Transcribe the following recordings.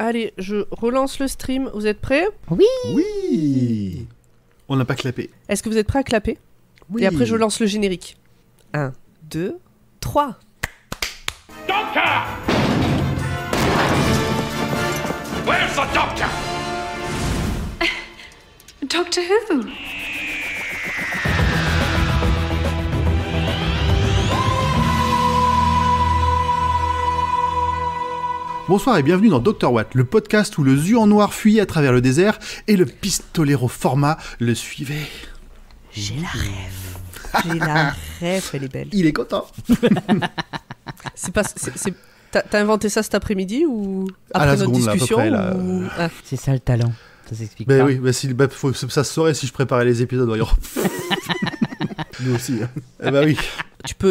Allez, je relance le stream. Vous êtes prêts ? Oui. On n'a pas clapé. Est-ce que vous êtes prêts à clapper ? Oui. Et après, je lance le générique. 1, 2, 3. Doctor! Where's the doctor? Doctor Who? Bonsoir et bienvenue dans Dr Watt, le podcast où le Zu en noir fuyait à travers le désert et le pistolero format le suivait. J'ai la rêve. J'ai la rêve, elle est belle. Il est content. T'as inventé ça cet après-midi ou À après la notre seconde, là, à peu discussion près, là. ou... Ah. C'est ça le talent, ça s'explique Ben pas. oui, ça se saurait si je préparais les épisodes, voyons. Nous aussi. Eh ben oui.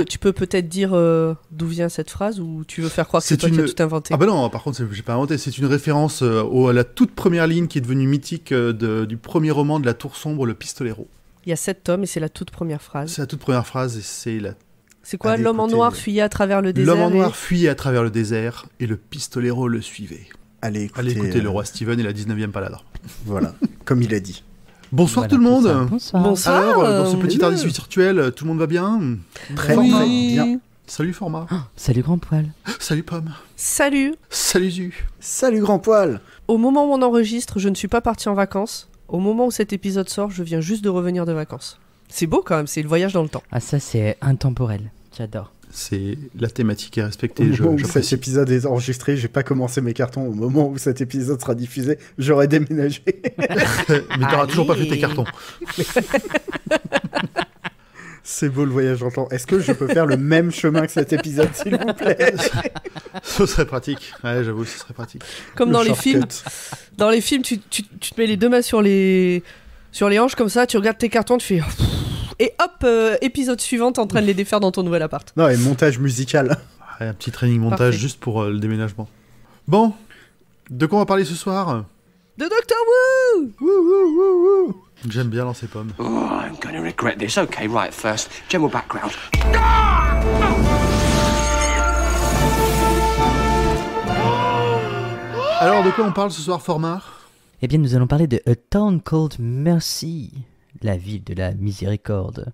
Tu peux peut-être dire d'où vient cette phrase ou tu veux faire croire que c'est toi qui as tout inventé ? Ah bah non, par contre, j'ai pas inventé. C'est une référence à la toute première ligne qui est devenue mythique du premier roman de La Tour Sombre, Le Pistolero. Il y a 7 tomes et c'est la toute première phrase. C'est la toute première phrase et c'est la... C'est quoi ? Allez, L'homme en écoutez, noir fuyait à travers le désert. L'homme en noir fuyait à travers le désert et le pistolero le suivait. Allez écoutez le roi Steven et la 19e Paladin. Voilà, comme il a dit. Bonsoir Voilà, tout le monde. ça. Bonsoir. Bonsoir. Alors, dans ce petit ardis virtuel, tout le monde va bien ? Très Oui. bien. Salut Format. Salut Grand Poil. Salut Pomme. Salut ! Salut Zu. Salut grand poil. Au moment où on enregistre, je ne suis pas partie en vacances. Au moment où cet épisode sort, je viens juste de revenir de vacances. C'est beau quand même, c'est le voyage dans le temps. Ah ça c'est intemporel, j'adore. C'est la thématique est Au respectée. moment où j'apprécie. cet épisode est enregistré, j'ai pas commencé mes cartons. Au moment où cet épisode sera diffusé, j'aurai déménagé. Mais t'auras toujours pas fait tes cartons. C'est beau le voyage dans le temps. Est-ce que je peux faire le même chemin que cet épisode, s'il vous plaît? Ce serait pratique. Ouais, j'avoue, ce serait pratique. Comme Le dans les shortcut. films. Dans les films, tu te mets les deux mains sur les hanches comme ça, tu regardes tes cartons, tu fais... Et hop, épisode suivant, t'es en train de les défaire dans ton nouvel appart. Non, et montage musical. Ouais, un petit training montage Parfait. juste pour le déménagement. Bon, de quoi on va parler ce soir ? De Doctor Who. J'aime bien lancer Pomme. Oh, I'm gonna regret this. Okay, right, first, general background. Alors, de quoi on parle ce soir, Format ? Eh bien nous allons parler de A Town Called Mercy, la ville de la miséricorde.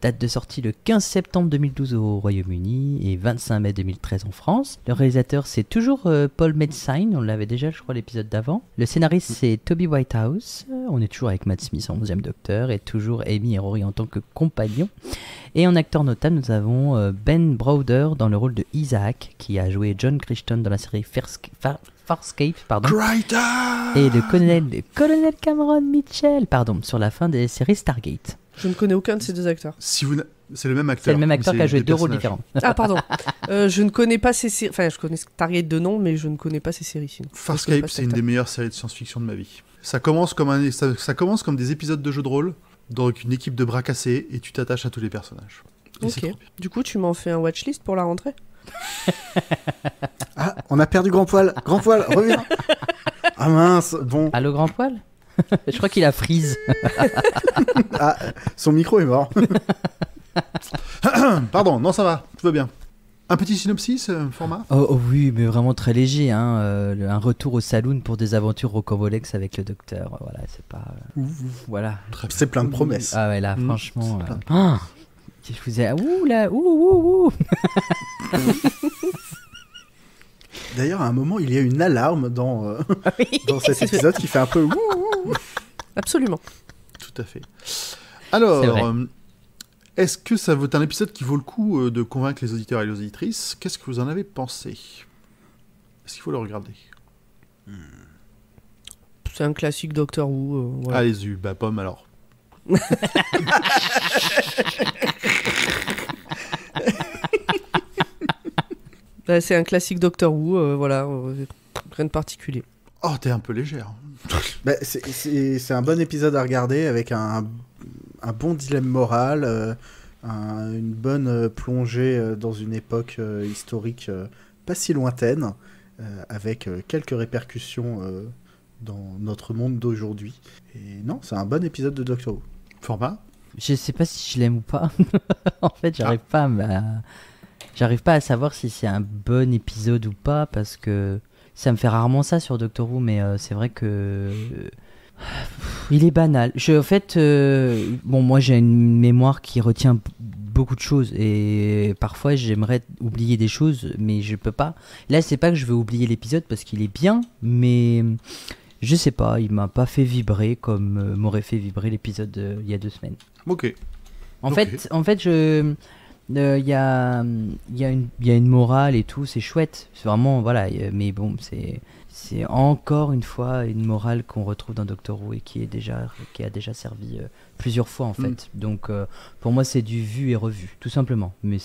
Date de sortie le 15 septembre 2012 au Royaume-Uni et 25 mai 2013 en France. Le réalisateur c'est toujours Paul Metzine, on l'avait déjà je crois l'épisode d'avant. Le scénariste c'est Toby Whitehouse, on est toujours avec Matt Smith en 11e Docteur et toujours Amy et Rory en tant que compagnons. Et en acteur notable nous avons Ben Browder dans le rôle de Isaac qui a joué John Crichton dans la série Farscape, pardon. Greta Et le colonel Cameron Mitchell, sur la fin des séries Stargate. Je ne connais aucun de ces deux acteurs. C'est le même acteur. C'est le même acteur mais qui a c'est joué des deux rôles personnages. différents. Ah, pardon. Je ne connais pas ces séries... Enfin, je connais Stargate de nom, mais je ne connais pas ces séries. Sinon. Je connais Farscape, pas cet c'est une acteur. des meilleures séries de science-fiction de ma vie. Ça commence comme des épisodes de jeux de rôle, donc une équipe de bras cassés, et tu t'attaches à tous les personnages. Et c'est Ok. trop bien. Du coup, tu m'en fais un watchlist pour la rentrée ? Ah, on a perdu grand poil. Grand poil, reviens. Ah mince, bon. Allô Grand Poil. Je crois qu'il a freeze. Ah, son micro est mort. Pardon, non, ça va, tout va bien. Un petit synopsis, Format ? Oh oui, mais vraiment très léger. Un retour au saloon pour des aventures rocambolesques avec le docteur. Voilà, c'est pas... Voilà. C'est plein de promesses. Ah ouais, là, Mmh, franchement... c'est plein de ah, je vous ai... Ouh là, ouh. D'ailleurs, à un moment, il y a une alarme dans cet épisode qui fait un peu... ouh. Absolument. Tout à fait. Alors, C'est vrai. est-ce que ça vaut un épisode qui vaut le coup de convaincre les auditeurs et les auditrices ? Qu'est-ce que vous en avez pensé ? Est-ce qu'il faut le regarder ? C'est un classique Doctor Who. Voilà. Allez-y, bah Pomme alors. Bah, c'est un classique Doctor Who, voilà. Rien de particulier. Oh, t'es un peu légère. Bah, c'est un bon épisode à regarder avec un bon dilemme moral, une bonne plongée dans une époque historique pas si lointaine, avec quelques répercussions dans notre monde d'aujourd'hui. Et non, c'est un bon épisode de Doctor Who. Format ? Je sais pas si je l'aime ou pas. En fait, j'arrive pas à savoir si c'est un bon épisode ou pas parce que ça me fait rarement ça sur Doctor Who, mais c'est vrai que il est banal. En fait, bon, moi j'ai une mémoire qui retient beaucoup de choses et parfois j'aimerais oublier des choses, mais je peux pas. Là, c'est pas que je veux oublier l'épisode parce qu'il est bien, mais je sais pas, il m'a pas fait vibrer comme m'aurait fait vibrer l'épisode il y a 2 semaines. Ok. En fait, il y a une morale et tout, c'est chouette. C'est vraiment, voilà, mais bon, c'est encore une fois une morale qu'on retrouve dans Doctor Who et qui a déjà servi plusieurs fois en fait. Donc pour moi c'est du vu et revu, tout simplement. Mais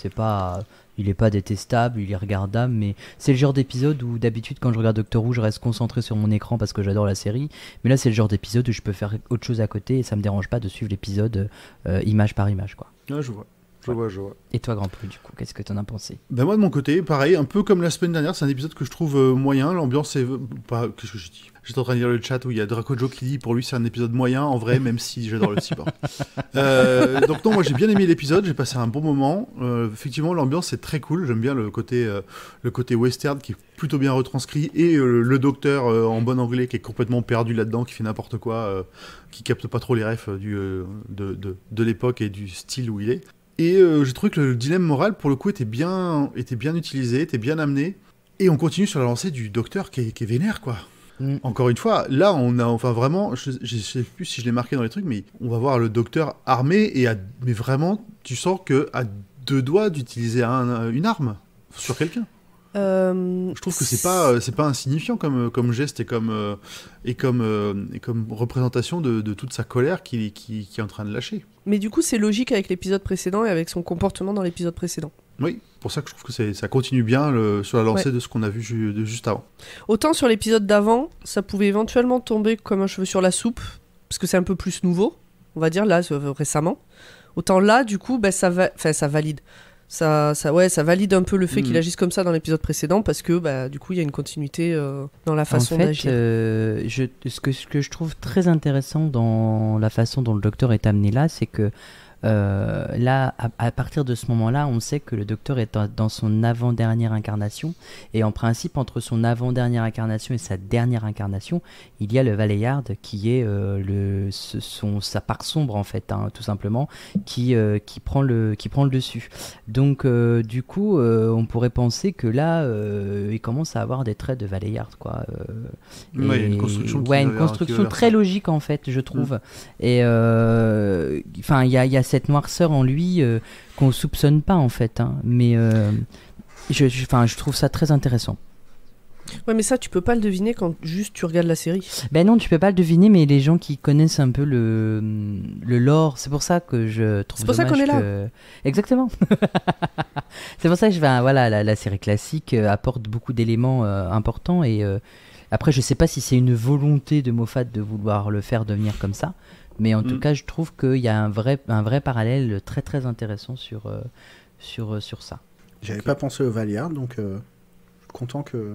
il est pas détestable, il est regardable, mais c'est le genre d'épisode où d'habitude quand je regarde Doctor Who je reste concentré sur mon écran parce que j'adore la série. Mais là c'est le genre d'épisode où je peux faire autre chose à côté et ça me dérange pas de suivre l'épisode image par image, quoi. Ah, je vois. Je vois. Et toi, Grand Prix, du coup, qu'est-ce que t'en as pensé ? Ben moi, de mon côté, pareil, un peu comme la semaine dernière, c'est un épisode que je trouve moyen. L'ambiance est pas. Qu'est-ce que je dis ? J'étais en train de lire le chat où il y a Draco Joe qui dit pour lui c'est un épisode moyen, en vrai, même si j'adore le cyborg. Donc non, moi j'ai bien aimé l'épisode, j'ai passé un bon moment. Effectivement, l'ambiance est très cool. J'aime bien le côté western qui est plutôt bien retranscrit et le docteur en bon anglais qui est complètement perdu là-dedans, qui fait n'importe quoi, qui capte pas trop les refs de l'époque et du style où il est. Et j'ai trouvé que le dilemme moral, pour le coup, était bien utilisé, était bien amené. Et on continue sur la lancée du docteur qui est vénère, quoi. Encore une fois, là, on a enfin vraiment... Je sais plus si je l'ai marqué dans les trucs, mais on va voir le docteur armé, mais vraiment, tu sens qu'à 2 doigts d'utiliser une arme sur quelqu'un. Je trouve que c'est pas insignifiant comme geste et comme représentation de toute sa colère qui est en train de lâcher. Mais du coup, c'est logique avec l'épisode précédent et avec son comportement dans l'épisode précédent. Oui, pour ça que je trouve que ça continue bien sur la lancée de ce qu'on a vu juste avant. Autant sur l'épisode d'avant, ça pouvait éventuellement tomber comme un cheveu sur la soupe, parce que c'est un peu plus nouveau, on va dire, là, récemment. Autant là, du coup, ça valide. Ça valide un peu le fait qu'il agisse comme ça dans l'épisode précédent parce que du coup il y a une continuité dans la façon d'agir. Ce que je trouve très intéressant dans la façon dont le docteur est amené là, c'est que là, à partir de ce moment-là, on sait que le docteur est dans son avant-dernière incarnation et en principe entre son avant-dernière incarnation et sa dernière incarnation, il y a le Valeyard qui est sa part sombre en fait, tout simplement, qui prend le dessus. Donc du coup, on pourrait penser que là, il commence à avoir des traits de Valeyard, quoi. Une construction, une construction très logique en fait, je trouve. Et enfin, il y a cette noirceur en lui qu'on soupçonne pas en fait, mais je trouve ça très intéressant. Ouais, mais ça tu peux pas le deviner quand juste tu regardes la série. Ben non, tu peux pas le deviner, mais les gens qui connaissent un peu le lore, c'est pour ça que je trouve. C'est pour ça qu'on est là. Exactement. C'est pour ça que la série classique apporte beaucoup d'éléments importants et après je sais pas si c'est une volonté de Moffat de vouloir le faire devenir comme ça. Mais en tout cas, je trouve qu'il y a un vrai parallèle très très intéressant sur ça. J'avais pas pensé au Valeyard, donc je suis content que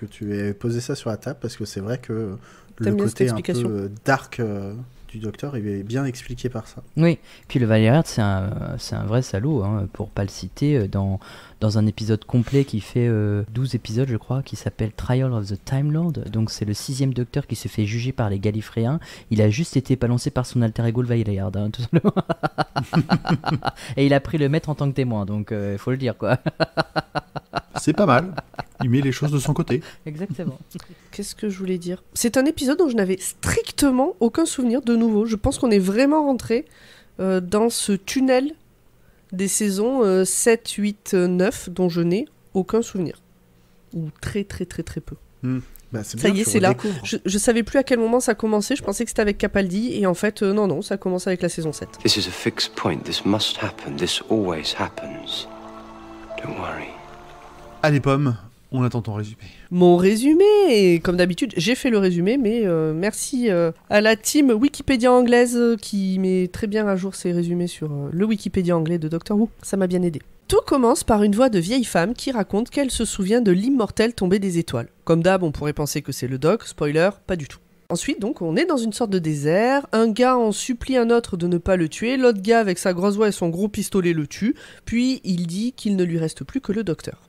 tu aies posé ça sur la table, parce que c'est vrai que le côté un peu dark du docteur il est bien expliqué par ça. Oui, puis le Valeyard c'est un vrai salaud, pour pas le citer, dans un épisode complet qui fait 12 épisodes je crois, qui s'appelle Trial of the Time Lord. Donc c'est le 6e docteur qui se fait juger par les Gallifréens. Il a juste été balancé par son alter ego le Valeyard, tout simplement. Et il a pris le maître en tant que témoin, donc il faut le dire, quoi. C'est pas mal. Il met les choses de son côté. Exactement. Qu'est-ce que je voulais dire ? C'est un épisode dont je n'avais strictement aucun souvenir de nouveau. Je pense qu'on est vraiment rentré dans ce tunnel des saisons 7, 8, 9 dont je n'ai aucun souvenir. Ou très très très très peu. Ça y est, c'est là. Je savais plus à quel moment ça commençait. Je pensais que c'était avec Capaldi. Et en fait, non, ça commence avec la saison 7. This is a fixed point. This must happen. This always happens. Don't worry. Allez, Pomme, on attend ton résumé. Mon résumé, et comme d'habitude, j'ai fait le résumé, mais merci à la team Wikipédia anglaise qui met très bien à jour ses résumés sur le Wikipédia anglais de Doctor Who. Ça m'a bien aidé. Tout commence par une voix de vieille femme qui raconte qu'elle se souvient de l'immortel tombé des étoiles. Comme d'hab, on pourrait penser que c'est le Doc, spoiler, pas du tout. Ensuite, donc, on est dans une sorte de désert, un gars en supplie un autre de ne pas le tuer, l'autre gars avec sa grosse voix et son gros pistolet le tue, puis il dit qu'il ne lui reste plus que le docteur.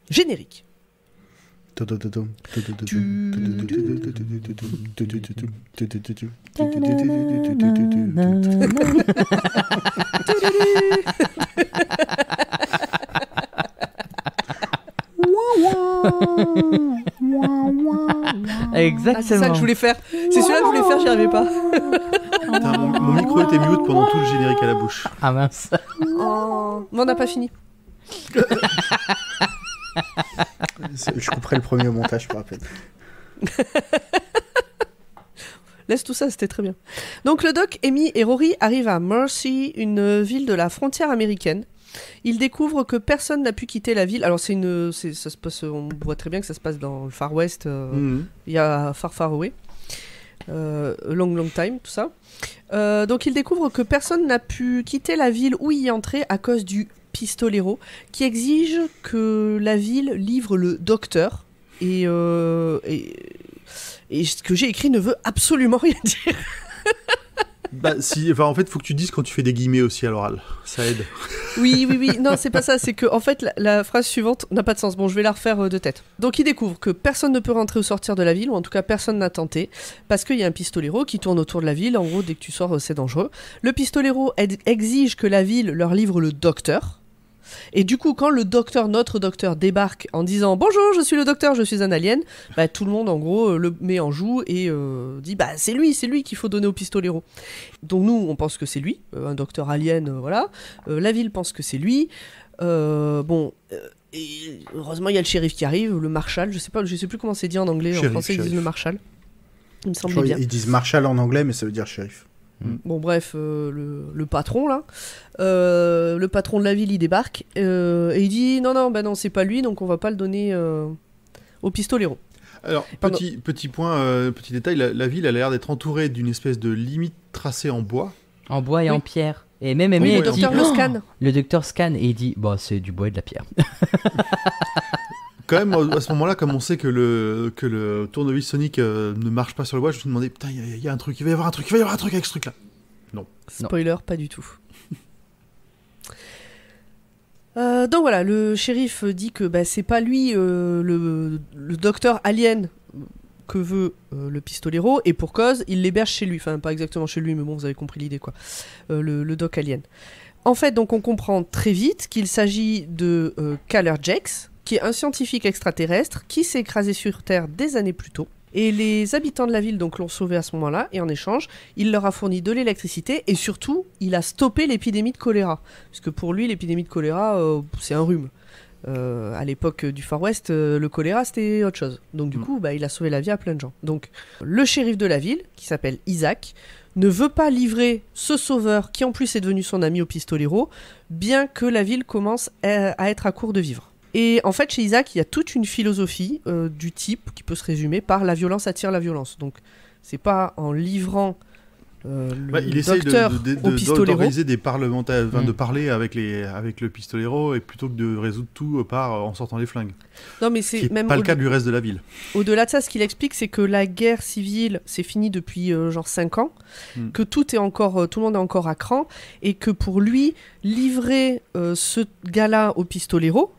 Générique. Exactement. Ah, c'est ça que je voulais faire. C'est celui-là que je voulais faire, j'y arrivais pas. Putain, mon micro était mute pendant tout le générique à la bouche. Ah mince. Oh. Mais on n'a pas fini. Je couperai le premier au montage, je me rappelle. Laisse tout ça, c'était très bien. Donc le Doc, Amy et Rory arrivent à Mercy, une ville de la frontière américaine. Ils découvrent que personne n'a pu quitter la ville. Alors ça se passe, on voit très bien que ça se passe dans le Far West. Il y a Far Far Away, Long Time, tout ça. Donc ils découvrent que personne n'a pu quitter la ville ou y entrer à cause du pistolero, qui exige que la ville livre le docteur. Et ce que j'ai écrit ne veut absolument rien dire. Bah si, enfin en fait faut que tu dises quand tu fais des guillemets aussi à l'oral, ça aide. Oui, non c'est pas ça, c'est que en fait la phrase suivante n'a pas de sens. Bon, je vais la refaire de tête. Donc il découvre que personne ne peut rentrer ou sortir de la ville, ou en tout cas personne n'a tenté, parce qu'il y a un pistolero qui tourne autour de la ville. En gros, dès que tu sors, c'est dangereux. Le pistolero exige que la ville leur livre le docteur. Et du coup, quand notre docteur débarque en disant « Bonjour, je suis le docteur, je suis un alien », bah, tout le monde, en gros, le met en joue et dit « Bah, c'est lui qu'il faut donner au pistolero ». Donc nous, on pense que c'est lui, un docteur alien, voilà. La ville pense que c'est lui. Et heureusement, il y a le shérif qui arrive, le marshal, je sais plus comment c'est dit en anglais, en français, ils disent le marshal. Il me semble bien. Ils disent marshal en anglais, mais ça veut dire shérif. Bon bref, le patron là, le patron de la ville il débarque et il dit non c'est pas lui, donc on va pas le donner au pistolero. Alors petit point, petit détail, la ville elle a l'air d'être entourée d'une espèce de limite tracée en bois. En bois et en pierre. Et même le dit, docteur le scanne. Le docteur scanne et il dit bah c'est du bois et de la pierre. Quand même, à ce moment-là, comme on sait que le tournevis sonique ne marche pas sur le bois, je me suis demandé, putain, il y a un truc, il va y avoir un truc avec ce truc-là. Non. Spoiler, pas du tout. Donc voilà, le shérif dit que c'est pas lui, le docteur alien que veut le pistolero, et pour cause, il l'héberge chez lui. Enfin, pas exactement chez lui, mais bon, vous avez compris l'idée, quoi. Le doc alien. En fait, donc on comprend très vite qu'il s'agit de Kaler Jax, qui est un scientifique extraterrestre qui s'est écrasé sur Terre des années plus tôt. Et les habitants de la ville donc l'ont sauvé à ce moment-là, et en échange, il leur a fourni de l'électricité, et surtout, il a stoppé l'épidémie de choléra. Parce que pour lui, l'épidémie de choléra, c'est un rhume. À l'époque du Far West, le choléra, c'était autre chose. Donc du coup, il a sauvé la vie à plein de gens. Donc le shérif de la ville, qui s'appelle Isaac, ne veut pas livrer ce sauveur, qui en plus est devenu son ami au pistolero, bien que la ville commence à être à court de vivres. Et en fait, chez Isaac, il y a toute une philosophie du type qui peut se résumer par la violence attire la violence. Donc, c'est pas en livrant il essaye d'organiser des parlementaires, de parler avec le pistolero, et plutôt que de résoudre tout en sortant les flingues. Non, mais c'est même pas le cas du reste de la ville. Au-delà de ça, ce qu'il explique, c'est que la guerre civile, c'est fini depuis 5 ans, que tout le monde est encore à cran, et que pour lui, livrer ce gars-là au pistolero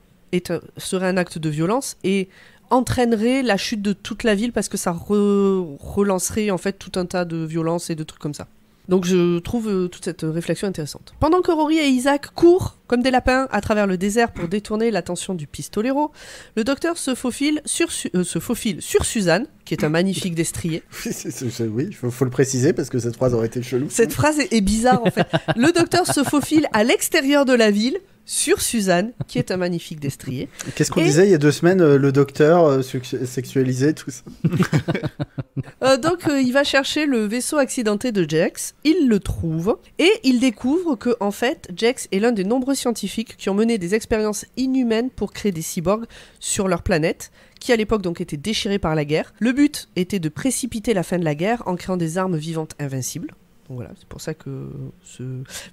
serait un acte de violence et entraînerait la chute de toute la ville, parce que ça relancerait en fait tout un tas de violences et de trucs comme ça. Donc je trouve toute cette réflexion intéressante. Pendant que Rory et Isaac courent comme des lapins à travers le désert pour détourner l'attention du pistolero, le docteur se faufile sur Suzanne, qui est un magnifique destrier. Oui, il faut le préciser parce que cette phrase aurait été chelou. Cette phrase est bizarre en fait. Le docteur se faufile à l'extérieur de la ville sur Suzanne, qui est un magnifique destrier. Qu'est-ce qu'on disait il y a 2 semaines, le docteur sexualisé, tout ça. Donc il va chercher le vaisseau accidenté de Jax, il le trouve, et il découvre que en fait, Jax est l'un des nombreux scientifiques qui ont mené des expériences inhumaines pour créer des cyborgs sur leur planète, qui à l'époque donc était déchirée par la guerre. Le but était de précipiter la fin de la guerre en créant des armes vivantes invincibles. Donc voilà, c'est pour ça que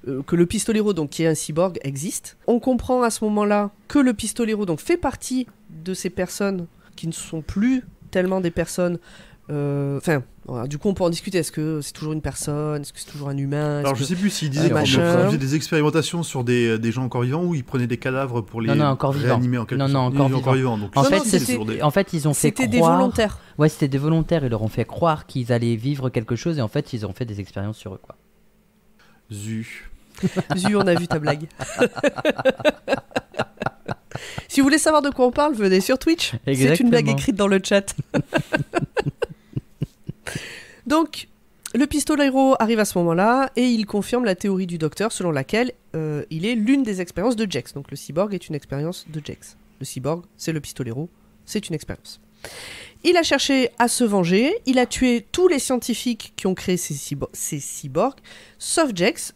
le pistolero, donc, qui est un cyborg, existe. On comprend à ce moment-là que le pistolero donc, fait partie de ces personnes qui ne sont plus tellement des personnes Enfin, voilà, du coup, on peut en discuter. Est-ce que c'est toujours une personne? Est-ce que c'est toujours un humain? Alors, je sais plus s'ils disaient qu'ils faisaient des expérimentations sur des gens encore vivants ou ils prenaient des cadavres pour les réanimer en quelque sorte. Non, encore vivants. Donc, en fait, ils ont fait croire... C'était des volontaires. Ouais, c'était des volontaires. Ils leur ont fait croire qu'ils allaient vivre quelque chose et en fait, ils ont fait des expériences sur eux, quoi. Zu, on a vu ta blague. Si vous voulez savoir de quoi on parle, venez sur Twitch. Exactement. C'est une blague écrite dans le chat. Donc, le pistolero arrive à ce moment-là et il confirme la théorie du docteur selon laquelle il est l'une des expériences de Jex. Donc, le cyborg est une expérience de Jex. Le cyborg, c'est le pistolero, c'est une expérience. Il a cherché à se venger, il a tué tous les scientifiques qui ont créé ces cyborgs, sauf Jex,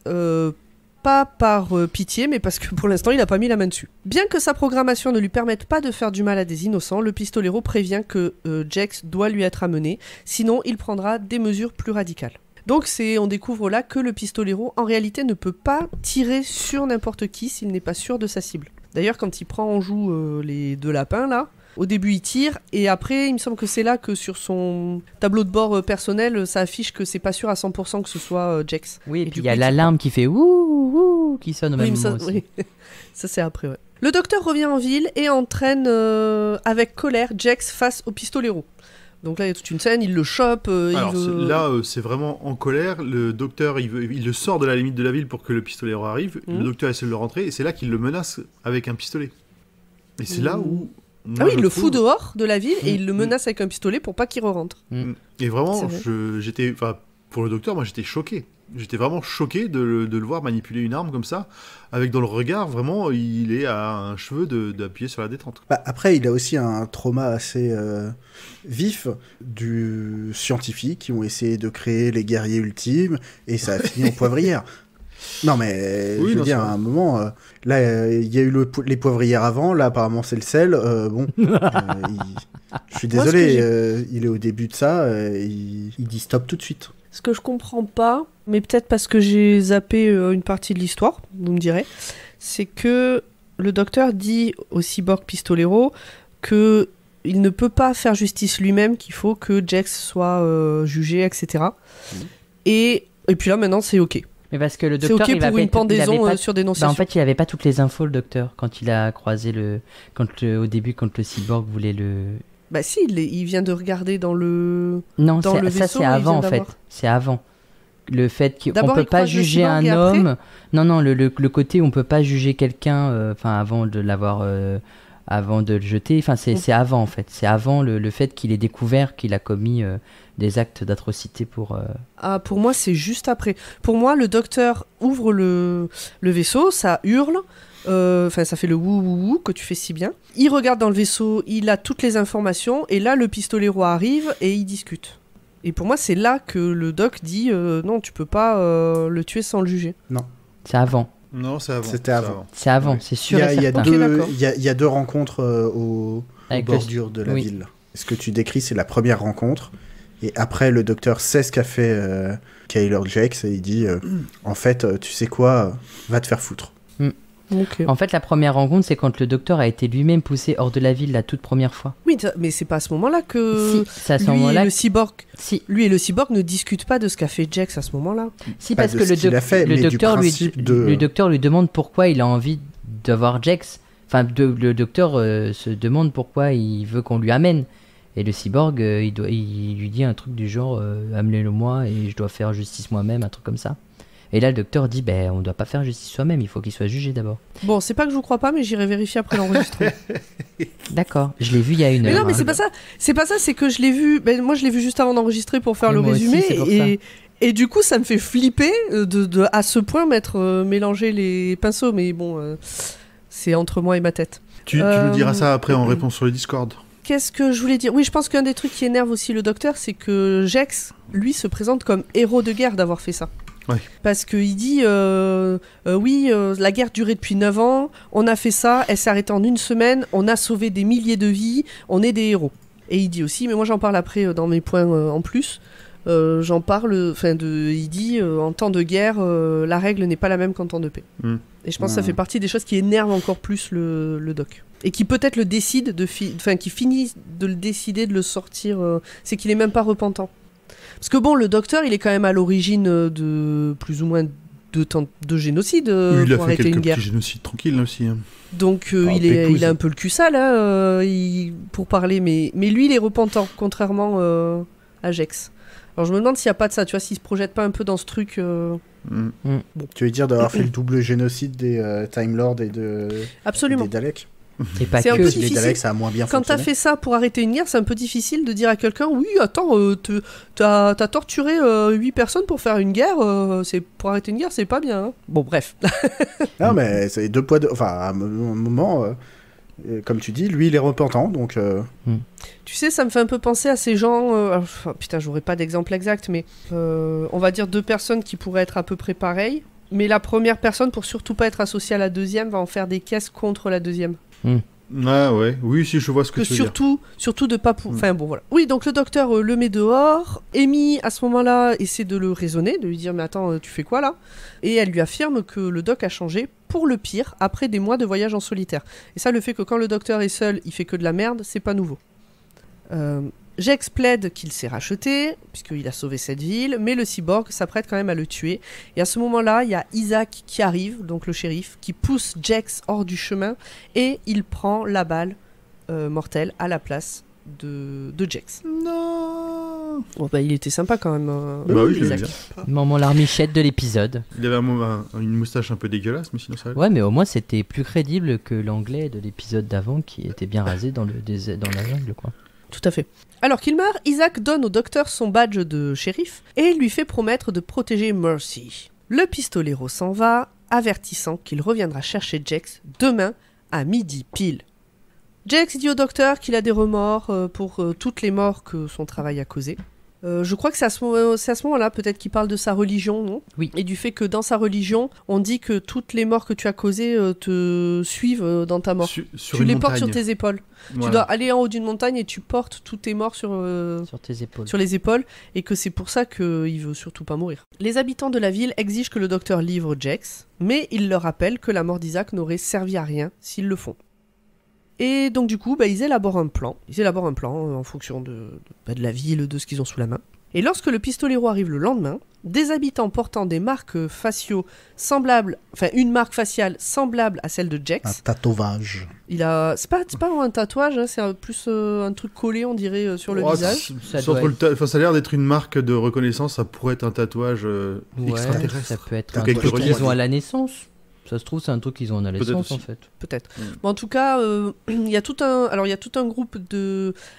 pas par pitié, mais parce que pour l'instant, il n'a pas mis la main dessus. Bien que sa programmation ne lui permette pas de faire du mal à des innocents, le pistolero prévient que Jex doit lui être amené, sinon il prendra des mesures plus radicales. Donc on découvre là que le pistolero, en réalité, ne peut pas tirer sur n'importe qui s'il n'est pas sûr de sa cible. D'ailleurs, quand il prend en joue les 2 lapins, là, au début, il tire, et après, il me semble que c'est là que sur son tableau de bord personnel, ça affiche que c'est pas sûr à 100% que ce soit Jex. Oui, et puis il y a l'alarme qui fait ouh, qui sonne au même moment aussi. Oui. Ça, c'est après, ouais. Le docteur revient en ville et entraîne avec colère Jex face au pistolero. Donc là, il y a toute une scène, il le chope. C'est vraiment en colère. Le docteur, il le sort de la limite de la ville pour que le pistolero arrive. Le docteur essaie de le rentrer, et c'est là qu'il le menace avec un pistolet. Et c'est là où... il le fout dehors de la ville et il le menace avec un pistolet pour pas qu'il re-rentre. Et vraiment, pour le docteur, moi j'étais choqué. J'étais vraiment choqué de le voir manipuler une arme comme ça, avec dans le regard, vraiment, il est à un cheveu d'appuyer sur la détente. Après, il a aussi un trauma assez vif du scientifique qui ont essayé de créer les guerriers ultimes, et ça a fini en poivrière. Non mais je veux dire, à un moment, il y a eu les poivrières avant, là apparemment c'est le sel, je suis désolé, il est au début de ça, il dit stop tout de suite. Ce que je comprends pas, mais peut-être parce que j'ai zappé une partie de l'histoire, vous me direz, c'est que le docteur dit au cyborg pistolero que il ne peut pas faire justice lui-même, qu'il faut que Jex soit jugé, etc. Et puis là maintenant c'est ok. Mais parce que le docteur, c'est ok pour une pendaison sur dénonciation. En fait, il n'avait pas toutes les infos, le docteur, quand il a croisé au début, quand le cyborg voulait le... Bah si, il vient de regarder dans le... Non, dans le vaisseau, ça c'est avant en fait. C'est avant. Le fait qu'on ne peut pas juger un homme... Non, le côté où on ne peut pas juger quelqu'un avant de l'avoir... avant de le jeter, c'est avant en fait. C'est avant le fait qu'il ait découvert qu'il a commis des actes d'atrocité pour... pour moi, c'est juste après. Pour moi, le docteur ouvre le vaisseau, ça hurle, ça fait le wou que tu fais si bien. Il regarde dans le vaisseau, il a toutes les informations, et là, le pistolero arrive et il discute. Et pour moi, c'est là que le doc dit non, tu peux pas le tuer sans le juger. Non. C'est avant. Non, c'est avant. C'était avant. C'est avant, c'est sûr. Il y a 2 rencontres aux bordures de la ville. Ce que tu décris, c'est la première rencontre. Et après, le docteur sait ce qu'a fait Kyler Jex et il dit en fait, tu sais quoi, va te faire foutre. Okay. En fait, la première rencontre, c'est quand le docteur a été lui-même poussé hors de la ville la toute première fois. Oui, mais c'est pas à ce moment-là que le cyborg. Lui et le cyborg ne discutent pas de ce qu'a fait Jex à ce moment-là. Si, parce que le docteur lui demande pourquoi il a envie d'avoir Jex. Enfin, le docteur se demande pourquoi il veut qu'on lui amène. Et le cyborg, il lui dit un truc du genre amenez-le-moi et je dois faire justice moi-même, un truc comme ça. Et là, le docteur dit on ne doit pas faire justice soi-même, il faut qu'il soit jugé d'abord. Bon, c'est pas que je vous crois pas, mais j'irai vérifier après l'enregistrement. D'accord, je l'ai vu il y a 1 heure. Mais non, mais c'est pas ça. C'est pas ça, c'est que je l'ai vu. Moi, je l'ai vu juste avant d'enregistrer pour faire le résumé. Aussi, et du coup, ça me fait flipper de à ce point mélanger les pinceaux. Mais bon, c'est entre moi et ma tête. Tu nous diras ça après en réponse sur le Discord. Qu'est-ce que je voulais dire ? Oui, je pense qu'un des trucs qui énerve aussi le docteur, c'est que Jex, lui, se présente comme héros de guerre d'avoir fait ça. Ouais. Parce qu'il dit la guerre durait depuis 9 ans, on a fait ça, elle s'est arrêtée en 1 semaine, on a sauvé des milliers de vies, on est des héros. Et il dit aussi, mais moi j'en parle après dans mes points en plus, J'en parle, il dit en temps de guerre, la règle n'est pas la même qu'en temps de paix. Et je pense que ça fait partie des choses qui énervent encore plus le doc. Et qui peut-être le décide, qui finit de le décider de le sortir, c'est qu'il est même pas repentant. Parce que bon, le docteur, il est quand même à l'origine de plus ou moins de génocide il a pour fait arrêter une quelques guerre. petits génocides tranquilles aussi. Hein. Donc il a un peu le cul sale pour parler, mais lui il est repentant, contrairement à Jex. Alors je me demande s'il n'y a pas de ça, tu vois, s'il se projette pas un peu dans ce truc. Bon. Tu veux dire d'avoir fait le double génocide des Time Lords et Absolument. des Daleks. Et pas C'est un que. peu Les difficile. Daleks, ça a moins bien Quand fonctionné. t'as fait ça pour arrêter une guerre, c'est un peu difficile de dire à quelqu'un oui, attends, t'as torturé 8 personnes pour faire une guerre, pour arrêter une guerre, c'est pas bien. Hein. Bon, bref. Non, mais c'est deux poids, enfin, à un moment, comme tu dis, lui, il est repentant, donc... Tu sais, ça me fait un peu penser à ces gens... putain, j'aurais pas d'exemple exact, mais on va dire 2 personnes qui pourraient être à peu près pareilles, mais la première personne, pour surtout pas être associée à la deuxième, va en faire des caisses contre la deuxième. Ah ouais, oui, si je vois ce que tu veux dire. Surtout de pas... Enfin bon, voilà. Oui, donc le docteur le met dehors. Amy, à ce moment-là, essaie de le raisonner, de lui dire « Mais attends, tu fais quoi là ?» Et elle lui affirme que le doc a changé pour le pire après des mois de voyage en solitaire. Et ça, le fait que quand le docteur est seul, il fait que de la merde, c'est pas nouveau. Jex plaide qu'il s'est racheté, puisqu'il a sauvé cette ville, mais le cyborg s'apprête quand même à le tuer. Et à ce moment-là, il y a Isaac qui arrive, donc le shérif, qui pousse Jex hors du chemin, et il prend la balle mortelle à la place de Jex. Non. Bon, bah, il était sympa quand même, Bah oui, je l'aime Isaac. bien. Moment larmichette de l'épisode. Il avait une moustache un peu dégueulasse, mais sinon ça allait. Ouais, mais au moins c'était plus crédible que l'anglais de l'épisode d'avant qui était bien rasé dans la jungle, quoi. Tout à fait. Alors qu'il meurt, Isaac donne au docteur son badge de shérif et lui fait promettre de protéger Mercy. Le pistolero s'en va, avertissant qu'il reviendra chercher Jex demain à midi pile. Jex dit au docteur qu'il a des remords pour toutes les morts que son travail a causées. Je crois que c'est à ce moment-là peut-être qu'il parle de sa religion, non ? Oui. Et du fait que dans sa religion, on dit que toutes les morts que tu as causées te suivent dans ta mort. Sur Tu une les portes montagne. sur tes épaules. Voilà. Tu dois aller en haut d'une montagne et tu portes tous tes morts sur Sur tes épaules. les épaules, et que c'est pour ça qu'il veut surtout pas mourir. Les habitants de la ville exigent que le docteur livre Jex, mais il leur rappelle que la mort d'Isaac n'aurait servi à rien s'ils le font. Et donc du coup, ils élaborent un plan. Ils élaborent un plan en fonction de la ville, de ce qu'ils ont sous la main. Et lorsque le pistolero arrive le lendemain, des habitants portant des marques faciaux semblables, enfin une marque faciale semblable à celle de Un Jex. tatouage. C'est pas vraiment un tatouage, hein, c'est plus un truc collé, on dirait, sur le Oh, visage. Ça ça doit a l'air d'être une marque de reconnaissance, ça pourrait être un tatouage Ouais, extraterrestre. ça peut être T'as un quelques truc qu'ils reliefs. ont à la naissance. Ça se trouve, c'est un truc qu'ils ont à la Peut-être naissance, en aussi. fait. Peut-être. Mais en tout cas, il y a tout un groupe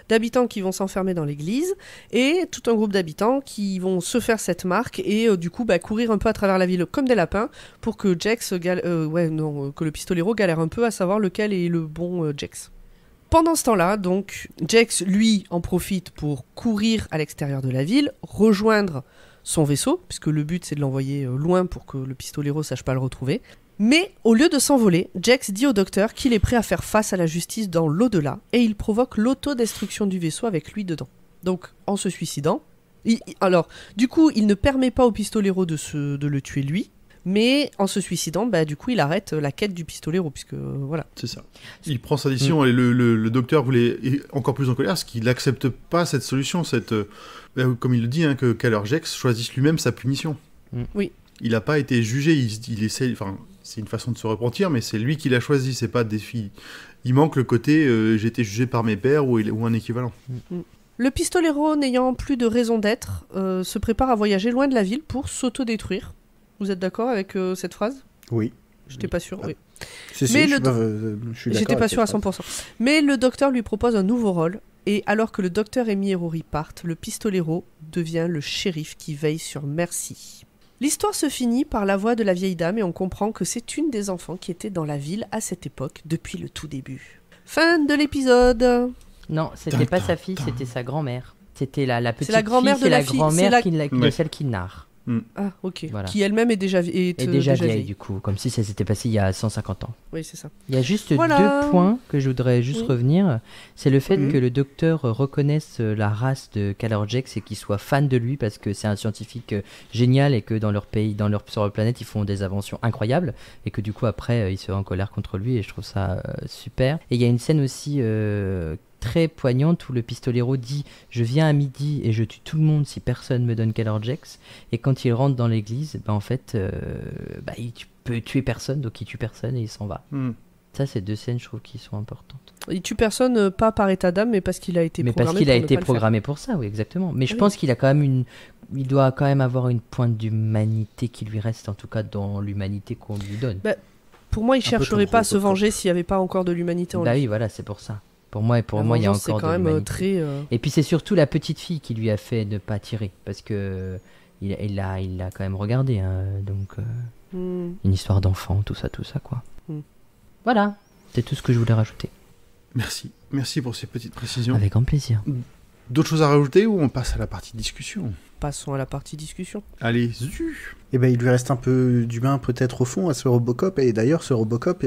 d'habitants qui vont s'enfermer dans l'église et tout un groupe d'habitants qui vont se faire cette marque et du coup courir un peu à travers la ville comme des lapins pour que que le pistolero galère un peu à savoir lequel est le bon Jex. Pendant ce temps-là, donc, Jex, lui, en profite pour courir à l'extérieur de la ville, rejoindre son vaisseau, puisque le but c'est de l'envoyer loin pour que le pistolero sache pas le retrouver. Mais au lieu de s'envoler, Jex dit au docteur qu'il est prêt à faire face à la justice dans l'au-delà et il provoque l'autodestruction du vaisseau avec lui dedans. Donc, en se suicidant, alors, du coup, il ne permet pas au pistolero de le tuer lui, mais en se suicidant, du coup, il arrête la quête du pistolero, puisque voilà. C'est ça. Il prend sa décision et le docteur est encore plus en colère parce qu'il n'accepte pas cette solution, comme il le dit, qu'Aller Jex choisisse lui-même sa punition. Oui. Il n'a pas été jugé, il essaie, enfin, c'est une façon de se repentir, mais c'est lui qui l'a choisi, c'est pas des filles. Il manque le côté j'ai été jugé par mes pairs ou un équivalent. Le pistolero, n'ayant plus de raison d'être, se prépare à voyager loin de la ville pour s'autodétruire. Vous êtes d'accord avec cette phrase ? Oui. J'étais pas sûre, oui. Si, Mais je le suis d'accord. J'étais pas avec sûre à cette 100%. Mais le docteur lui propose un nouveau rôle, et alors que le docteur Amy et Rory partent, le pistolero devient le shérif qui veille sur Mercy. L'histoire se finit par la voix de la vieille dame et on comprend que c'est une des enfants qui était dans la ville à cette époque depuis le tout début. Fin de l'épisode. Non, c'était pas sa fille, c'était sa grand-mère. C'était la petite la grand-mère fille, de c'est la la fille, grand-mère c'est de celle qui narre. Ah, ok. Voilà. Qui elle-même est déjà, Et déjà vieille, du coup, comme si ça s'était passé il y a 150 ans. Oui, c'est ça. Il y a juste Voilà. 2 points que je voudrais juste revenir. C'est le fait Mhm. que le docteur reconnaisse la race de Calorgex et qu'il soit fan de lui parce que c'est un scientifique génial et que dans leur pays, sur leur planète, ils font des inventions incroyables et que du coup après, il se en colère contre lui et je trouve ça super. Et il y a une scène aussi très poignante où le pistolero dit « Je viens à midi et je tue tout le monde si personne me donne Calorgex » et quand il rentre dans l'église, en fait, il peut tuer personne, donc il tue personne et il s'en va. Ça, c'est 2 scènes, je trouve, qui sont importantes. Il tue personne, pas par état d'âme, mais parce qu'il a été Mais programmé parce qu'il a pour ne été pas le faire. programmé pour ça, oui, exactement. Mais je Oui. pense qu'il a quand même il doit quand même avoir une pointe d'humanité qui lui reste, en tout cas dans l'humanité qu'on lui donne. Pour moi, il peu chercherait comme pas à se Robocop. venger s'il n'y avait pas encore de l'humanité en Bah lui. oui, voilà, c'est pour ça. Pour moi, La il y a vengeance, encore c'est quand de même l'humanité. très... Et puis c'est surtout la petite fille qui lui a fait ne pas tirer, parce que il l'a quand même regardé, hein, donc une histoire d'enfant, tout ça, quoi. Voilà, c'est tout ce que je voulais rajouter. Merci pour ces petites précisions. Avec grand plaisir. D'autres choses à rajouter ou on passe à la partie discussion? Passons à la partie discussion. Allez, zu. Et ben il lui reste un peu d'humain peut-être au fond à ce Robocop, et d'ailleurs ce Robocop,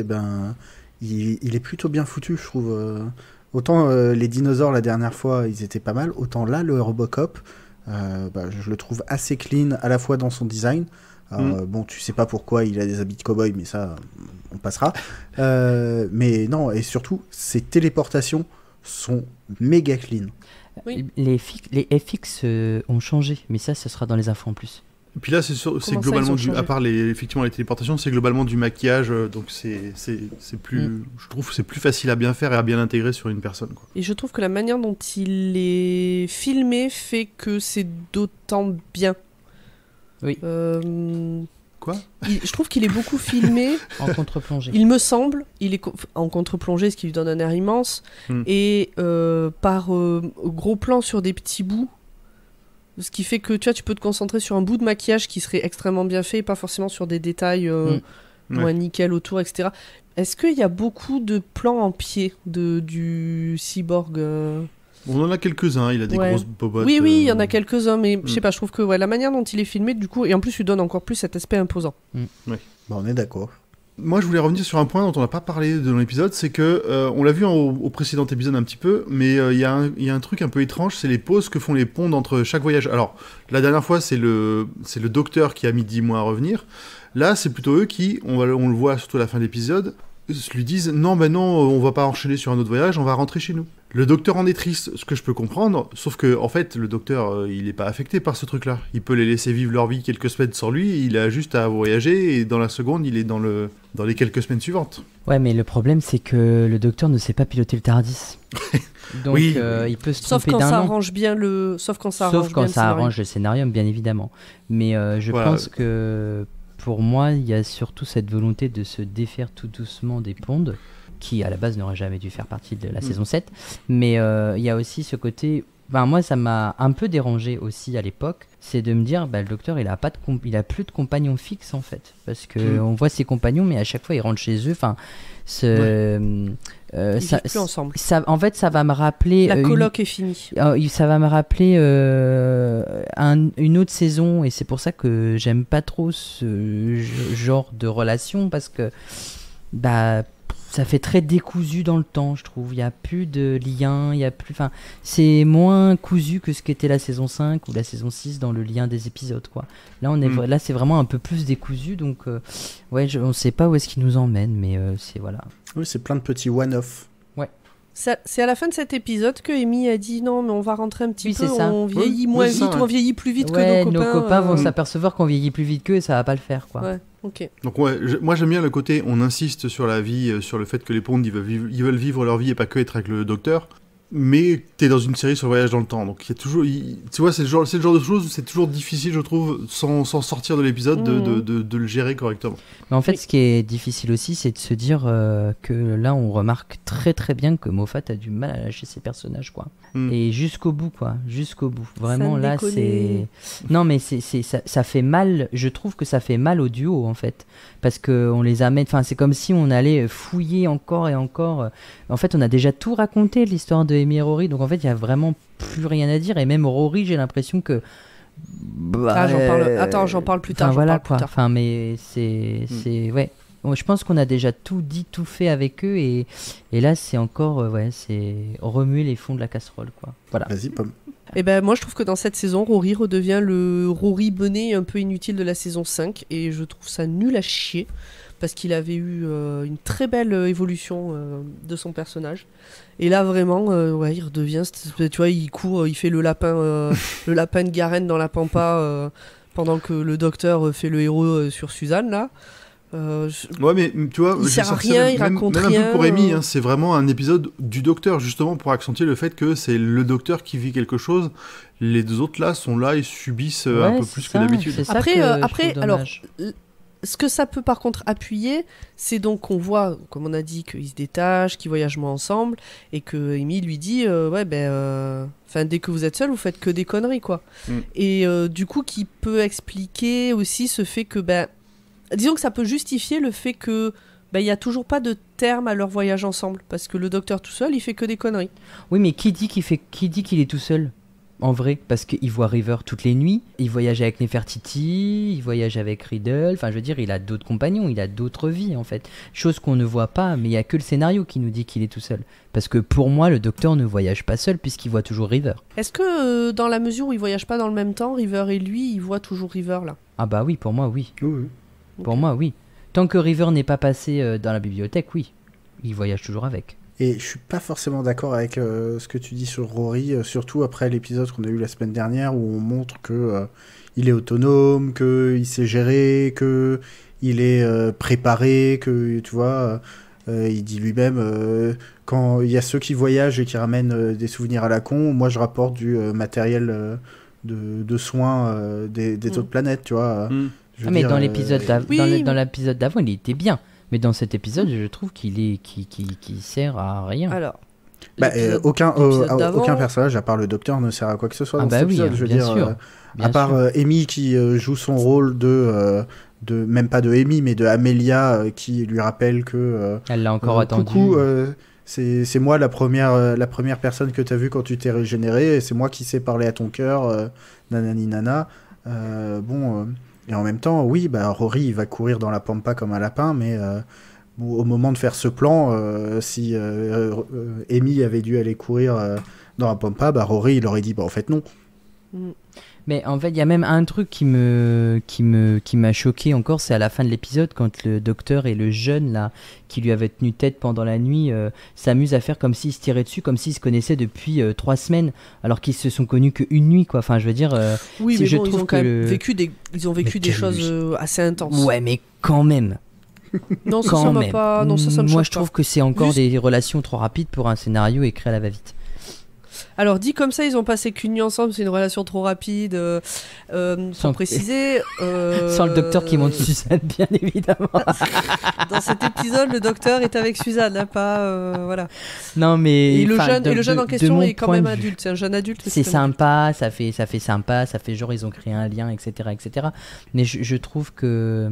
il est plutôt bien foutu, je trouve. Autant les dinosaures la dernière fois, ils étaient pas mal, autant là le Robocop, je le trouve assez clean à la fois dans son design. Bon, tu sais pas pourquoi il a des habits de cow-boy, mais ça, on passera. Mais non, et surtout, ses téléportations sont méga clean. Oui. Les FX ont changé, mais ça sera dans les infos en plus. Et puis là, c'est Comment ça, globalement ils ont du, changé à part effectivement les téléportations, c'est globalement du maquillage, donc c'est plus, je trouve que c'est plus facile à bien faire et à bien intégrer sur une personne, quoi. Et je trouve que la manière dont il est filmé fait que c'est d'autant bien. Oui. Quoi ? Je trouve qu'il est beaucoup filmé. En contre-plongée. Il me semble, il est en contre-plongée, ce qui lui donne un air immense, et par gros plan sur des petits bouts, ce qui fait que tu peux te concentrer sur un bout de maquillage qui serait extrêmement bien fait, et pas forcément sur des détails moins nickel autour, etc. Est-ce qu'il y a beaucoup de plans en pied du cyborg On en a quelques-uns, il a des grosses bobottes. Oui, il y en a quelques-uns, mais je sais pas, je trouve que la manière dont il est filmé, du coup, et en plus, lui donne encore plus cet aspect imposant. On est d'accord. Moi, je voulais revenir sur un point dont on n'a pas parlé dans l'épisode, c'est que, on l'a vu au précédent épisode un petit peu, mais il y a un truc un peu étrange, c'est les pauses que font les ponts entre chaque voyage. Alors, la dernière fois, c'est le docteur qui a mis 10 mois à revenir. Là, c'est plutôt eux qui, on le voit surtout à la fin de l'épisode, lui disent non, on va pas enchaîner sur un autre voyage, on va rentrer chez nous. Le docteur en est triste, ce que je peux comprendre, sauf que en fait le docteur il est pas affecté par ce truc-là. Il peut les laisser vivre leur vie quelques semaines sans lui, il a juste à voyager et dans la seconde il est dans les quelques semaines suivantes. Ouais, mais le problème c'est que le docteur ne sait pas piloter le TARDIS. Donc Oui. Il peut se Sauf tromper quand d'un ça an. arrange bien Sauf quand ça Sauf quand arrange bien ça le arrange le scénario, bien évidemment. Mais je Voilà. pense que pour moi, il y a surtout cette volonté de se défaire tout doucement des pondes, qui à la base n'aurait jamais dû faire partie de la saison 7. Mais il y a aussi ce côté... moi, ça m'a un peu dérangé aussi à l'époque, c'est de me dire, le docteur, il a plus de compagnons fixes en fait. Parce que on voit ses compagnons, mais à chaque fois, ils rentrent chez eux. Enfin, Ils vivent plus ensemble. En fait, ça va me rappeler... La coloc est finie. Ça va me rappeler une autre saison, et c'est pour ça que j'aime pas trop ce genre de relation, parce que ça fait très décousu dans le temps, je trouve. Il n'y a plus de lien, c'est moins cousu que ce qu'était la saison 5 ou la saison 6 dans le lien des épisodes, quoi. Là, là c'est vraiment un peu plus décousu, donc on ne sait pas où est-ce qu'il nous emmène, mais c'est voilà. Oui, c'est plein de petits one-off. C'est à la fin de cet épisode que Amy a dit non, mais on va rentrer un petit peu, c'est ça. on vieillit moins vite, ou on vieillit plus vite que nos copains copains. vont s'apercevoir qu'on vieillit plus vite qu'eux et ça va pas le faire, quoi. Ouais, ok. Donc moi j'aime bien le côté, on insiste sur la vie, sur le fait que les pondes ils veulent vivre leur vie et pas que être avec le docteur. Mais t'es dans une série sur le voyage dans le temps, donc il y a toujours, tu vois, c'est le genre de choses où c'est toujours difficile, je trouve, sans sortir de l'épisode, de le gérer correctement. Mais en fait, ce qui est difficile aussi, c'est de se dire que là, on remarque très très bien que Moffat a du mal à lâcher ses personnages, quoi. Et jusqu'au bout, quoi, jusqu'au bout. Vraiment, là, c'est... Non, mais ça fait mal, je trouve que ça fait mal au duo, en fait. Parce qu'on les amène, enfin, c'est comme si on allait fouiller encore et encore. En fait, on a déjà tout raconté, l'histoire de Amy et Rory, donc en fait, il n'y a vraiment plus rien à dire. Et même Rory, j'ai l'impression que Bah, J'en parle plus tard. Enfin, voilà j'en parle plus quoi. tard. Enfin, mais ouais. Bon, je pense qu'on a déjà tout dit, tout fait avec eux et là c'est encore c'est remuer les fonds de la casserole quoi. Voilà. Vas-y, Pomme. Et ben moi je trouve que dans cette saison, Rory redevient le Rory bonnet un peu inutile de la saison 5 et je trouve ça nul à chier parce qu'il avait eu une très belle évolution de son personnage. Et là vraiment, il redevient, tu vois, il court, il fait le lapin de Garenne dans la pampa pendant que le docteur fait le héros sur Suzanne là. Ouais, mais tu vois, il sert à rien, il raconte même rien. Un peu pour Amy, hein, c'est vraiment un épisode du docteur, justement, pour accentuer le fait que c'est le docteur qui vit quelque chose. Les deux autres là sont là et subissent un peu plus que d'habitude. Après, alors, ce que ça peut par contre appuyer, c'est donc qu'on voit, comme on a dit, qu'ils se détachent, qu'ils voyagent moins ensemble, et que Amy lui dit, dès que vous êtes seul, vous faites que des conneries, quoi. Et du coup, qui peut expliquer aussi ce fait que, disons que ça peut justifier le fait que il y a toujours pas de terme à leur voyage ensemble parce que le docteur tout seul il fait que des conneries. Oui, mais qui dit qu'il est tout seul en vrai, parce qu'il voit River toutes les nuits, il voyage avec Nefertiti, il voyage avec Riddle, enfin je veux dire il a d'autres compagnons, il a d'autres vies en fait, chose qu'on ne voit pas, mais il y a que le scénario qui nous dit qu'il est tout seul, parce que pour moi le docteur ne voyage pas seul puisqu'il voit toujours River. Est-ce que dans la mesure où ils voyagent pas dans le même temps, River et lui ils voient toujours River là? Ah bah oui, pour moi oui. Oui. Pour moi oui. Tant que River n'est pas passé dans la bibliothèque, oui, il voyage toujours avec. Et je suis pas forcément d'accord avec ce que tu dis sur Rory, surtout après l'épisode qu'on a eu la semaine dernière où on montre que il est autonome, qu'il sait gérer, que il est préparé, que tu vois, il dit lui-même quand il y a ceux qui voyagent et qui ramènent des souvenirs à la con, moi je rapporte du matériel de soins des autres planètes, tu vois. Mais dans l'épisode dans l'épisode d'avant, il était bien. Mais dans cet épisode, je trouve qu'il sert à rien. Alors, aucun personnage, à part le docteur, ne sert à quoi que ce soit dans cet épisode. Je veux bien dire, sûr. À part Amy qui joue son rôle de même pas de Amy, mais de Amelia qui lui rappelle que... elle l'a encore attendu. Coucou, c'est moi la première personne que tu as vue quand tu t'es régénéré, et c'est moi qui sais parler à ton cœur, nanani nana. Et en même temps, oui, Rory, il va courir dans la pampa comme un lapin, mais au moment de faire ce plan, si Amy avait dû aller courir dans la pampa, Rory, il aurait dit, en fait, non. Mais en fait, il y a même un truc qui m'a choqué encore, c'est à la fin de l'épisode, quand le docteur et le jeune, là, qui lui avait tenu tête pendant la nuit, s'amusent à faire comme s'ils se tiraient dessus, comme s'ils se connaissaient depuis 3 semaines, alors qu'ils se sont connus qu'une nuit, quoi. Enfin, je veux dire... oui, mais ils ont quand même vécu des choses assez intenses. Ouais, mais quand même. Non, ça me pas... Non, ça me Moi, choque je trouve pas. que c'est encore des relations trop rapides pour un scénario écrit à la va-vite. Alors dit comme ça, ils ont passé qu'une nuit ensemble, c'est une relation trop rapide. Sans préciser. Sans le docteur qui monte Suzanne, bien évidemment. Dans cet épisode, le docteur est avec Suzanne, hein, pas voilà. Non mais. Et le jeune en question est quand même adulte, c'est un jeune adulte. C'est sympa, ça fait sympa, ça fait genre ils ont créé un lien, etc., etc. Mais je trouve que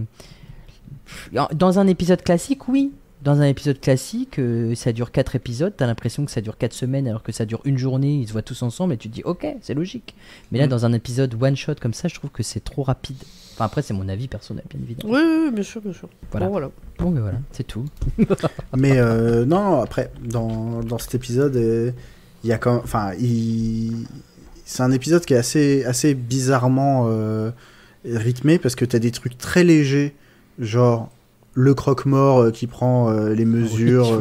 dans un épisode classique, oui. Dans un épisode classique, ça dure 4 épisodes, t'as l'impression que ça dure 4 semaines alors que ça dure une journée, ils se voient tous ensemble et tu te dis ok, c'est logique. Mais là, dans un épisode one shot comme ça, je trouve que c'est trop rapide. Enfin, après, c'est mon avis personnel, bien évidemment. Oui, bien sûr. Voilà. Bon, mais voilà, c'est tout. Mais non, après, dans cet épisode, il y a quand même. Enfin, c'est un épisode qui est assez bizarrement rythmé parce que t'as des trucs très légers, genre. Le croque-mort qui prend les mesures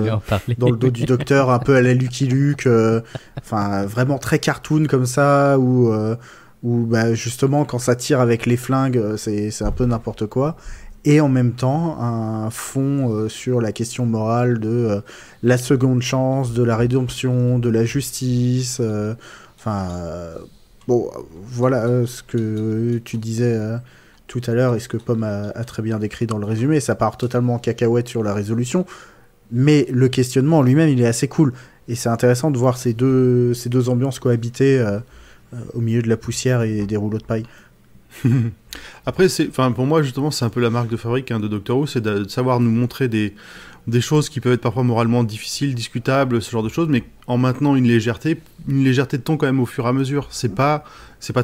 dans le dos du docteur, un peu à la Lucky Luke, enfin vraiment très cartoon comme ça, où justement quand ça tire avec les flingues, c'est un peu n'importe quoi. Et en même temps, un fond sur la question morale de la seconde chance, de la rédemption, de la justice. Voilà ce que tu disais... tout à l'heure, et ce que Pomme a très bien décrit dans le résumé, ça part totalement en cacahuète sur la résolution, mais le questionnement lui-même, il est assez cool, et c'est intéressant de voir ces deux ambiances cohabiter au milieu de la poussière et des rouleaux de paille. Après, pour moi, justement, c'est un peu la marque de fabrique de Doctor Who, c'est de savoir nous montrer des choses qui peuvent être parfois moralement difficiles, discutables, ce genre de choses, mais en maintenant une légèreté de ton quand même au fur et à mesure. C'est pas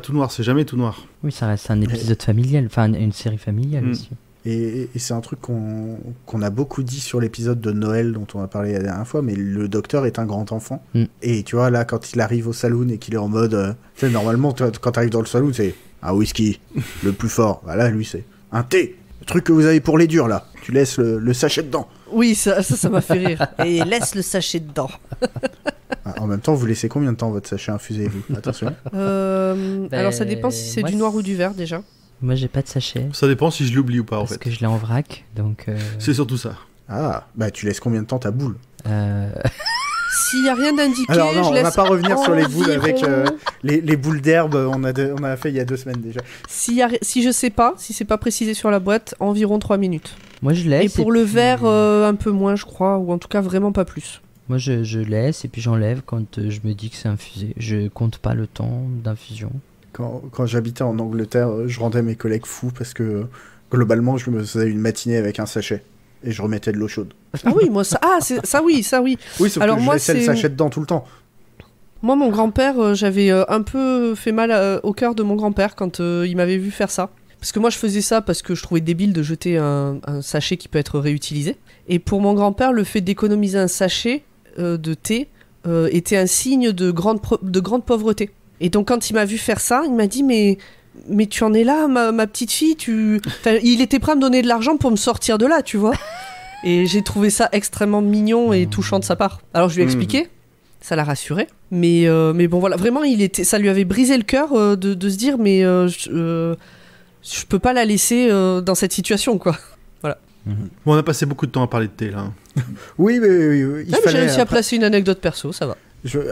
tout noir, c'est jamais tout noir. Oui, ça reste un épisode familial, enfin une série familiale aussi. Et c'est un truc qu'on a beaucoup dit sur l'épisode de Noël dont on a parlé la dernière fois, mais le docteur est un grand enfant. Et tu vois, là, quand il arrive au saloon et qu'il est en mode... tu sais, normalement, quand tu arrives dans le saloon, c'est un whisky, le plus fort. Voilà, lui, c'est un thé. Le truc que vous avez pour les durs, là. Tu laisses le sachet dedans. Oui, ça m'a fait rire. Et laisse le sachet dedans. En même temps, vous laissez combien de temps votre sachet infusé, vous? Attention. Alors, ça dépend si c'est du noir ou du vert, déjà. Moi, j'ai pas de sachet. Ça dépend si je l'oublie ou pas, en fait. Parce que je l'ai en vrac, donc... C'est surtout ça. Ah, bah tu laisses combien de temps ta boule? S'il n'y a rien d'indiqué, alors non, je laisse on va pas revenir sur les boules environ- avec les boules d'herbe, on a fait il y a 2 semaines déjà. Si je sais pas, si c'est pas précisé sur la boîte, environ 3 minutes. Moi, je laisse. Et pour le verre, un peu moins, je crois, ou en tout cas vraiment pas plus. Moi, je laisse et puis j'enlève quand je me dis que c'est infusé. Je compte pas le temps d'infusion. Quand j'habitais en Angleterre, je rendais mes collègues fous parce que globalement, je me faisais une matinée avec un sachet et je remettais de l'eau chaude. Ah oui, moi ça... Ah, ça oui. Oui, sauf Alors que je moi, laissais le c'est- sachet dedans tout le temps. Moi, mon grand-père, j'avais un peu fait mal au cœur de mon grand-père quand il m'avait vu faire ça. Parce que moi, je faisais ça parce que je trouvais débile de jeter un sachet qui peut être réutilisé. Et pour mon grand-père, le fait d'économiser un sachet de thé était un signe de grande pauvreté. Et donc, quand il m'a vu faire ça, il m'a dit mais tu en es là, ma petite fille, Enfin, il était prêt à me donner de l'argent pour me sortir de là, tu vois. Et j'ai trouvé ça extrêmement mignon et touchant de sa part. Alors, je lui ai expliqué. Ça l'a rassuré. Mais bon, voilà. Vraiment, ça lui avait brisé le cœur de se dire mais je peux pas la laisser dans cette situation, quoi. Voilà. Bon, on a passé beaucoup de temps à parler de thé, là. Oui, mais il J'ai fallait... réussi à placer une anecdote perso, ça va.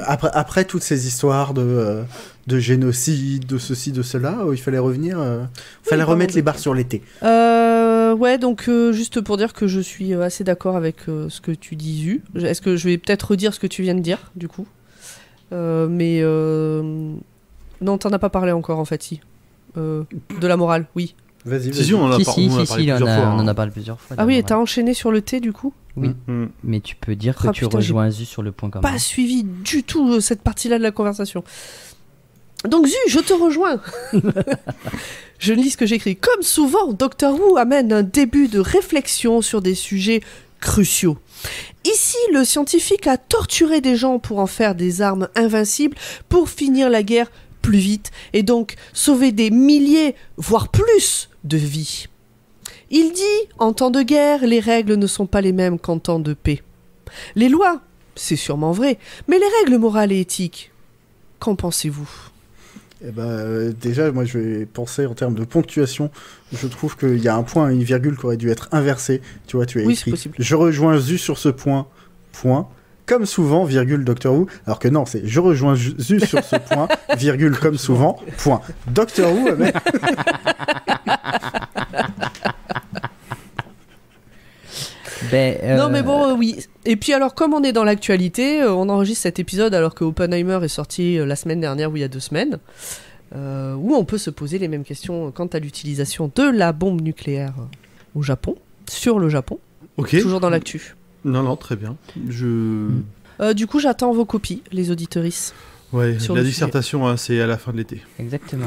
Après toutes ces histoires de génocide, de ceci, de cela, il fallait revenir... fallait remettre les barres sur les thés. Ouais, donc juste pour dire que je suis assez d'accord avec ce que tu dis, Zu. Est-ce que je vais peut-être redire ce que tu viens de dire, du coup mais non, t'en as pas parlé encore, en fait, si. De la morale, oui. Vas-y, Si, on en a Si, parlé si, plusieurs fois. on en hein. a parlé plusieurs fois. Ah oui, et d'accord. t'as enchaîné sur le thé, du coup? Oui, Mm. mais tu peux dire que Ah, tu putain, rejoins Zu sur le point commun. Pas suivi du tout cette partie-là de la conversation. Donc Zu, je te rejoins. Je lis ce que j'écris. Comme souvent, Doctor Who amène un début de réflexion sur des sujets cruciaux. Ici, le scientifique a torturé des gens pour en faire des armes invincibles pour finir la guerre plus vite et donc sauver des milliers, voire plus, de vies. Il dit, en temps de guerre, les règles ne sont pas les mêmes qu'en temps de paix. Les lois, c'est sûrement vrai, mais les règles morales et éthiques, qu'en pensez-vous ? Eh ben, déjà, moi, je vais penser en termes de ponctuation. Je trouve qu'il y a un point et une virgule qui aurait dû être inversé. Tu vois, tu as Oui, écrit c'est possible. « Je rejoins Zu sur ce point, point. Comme souvent, virgule, Doctor Who. » Alors que non, c'est « Je rejoins Zu sur ce point, virgule, comme souvent, point. » Doctor Who, mais... Non mais bon, oui. Et puis alors, comme on est dans l'actualité, on enregistre cet épisode alors que Oppenheimer est sorti la semaine dernière ou il y a 2 semaines, où on peut se poser les mêmes questions quant à l'utilisation de la bombe nucléaire au Japon, sur le Japon, Ok. toujours dans l'actu. Non, très bien. Du coup, j'attends vos copies, les auditrices. Ouais, Sur la le dissertation, hein, c'est à la fin de l'été. Exactement,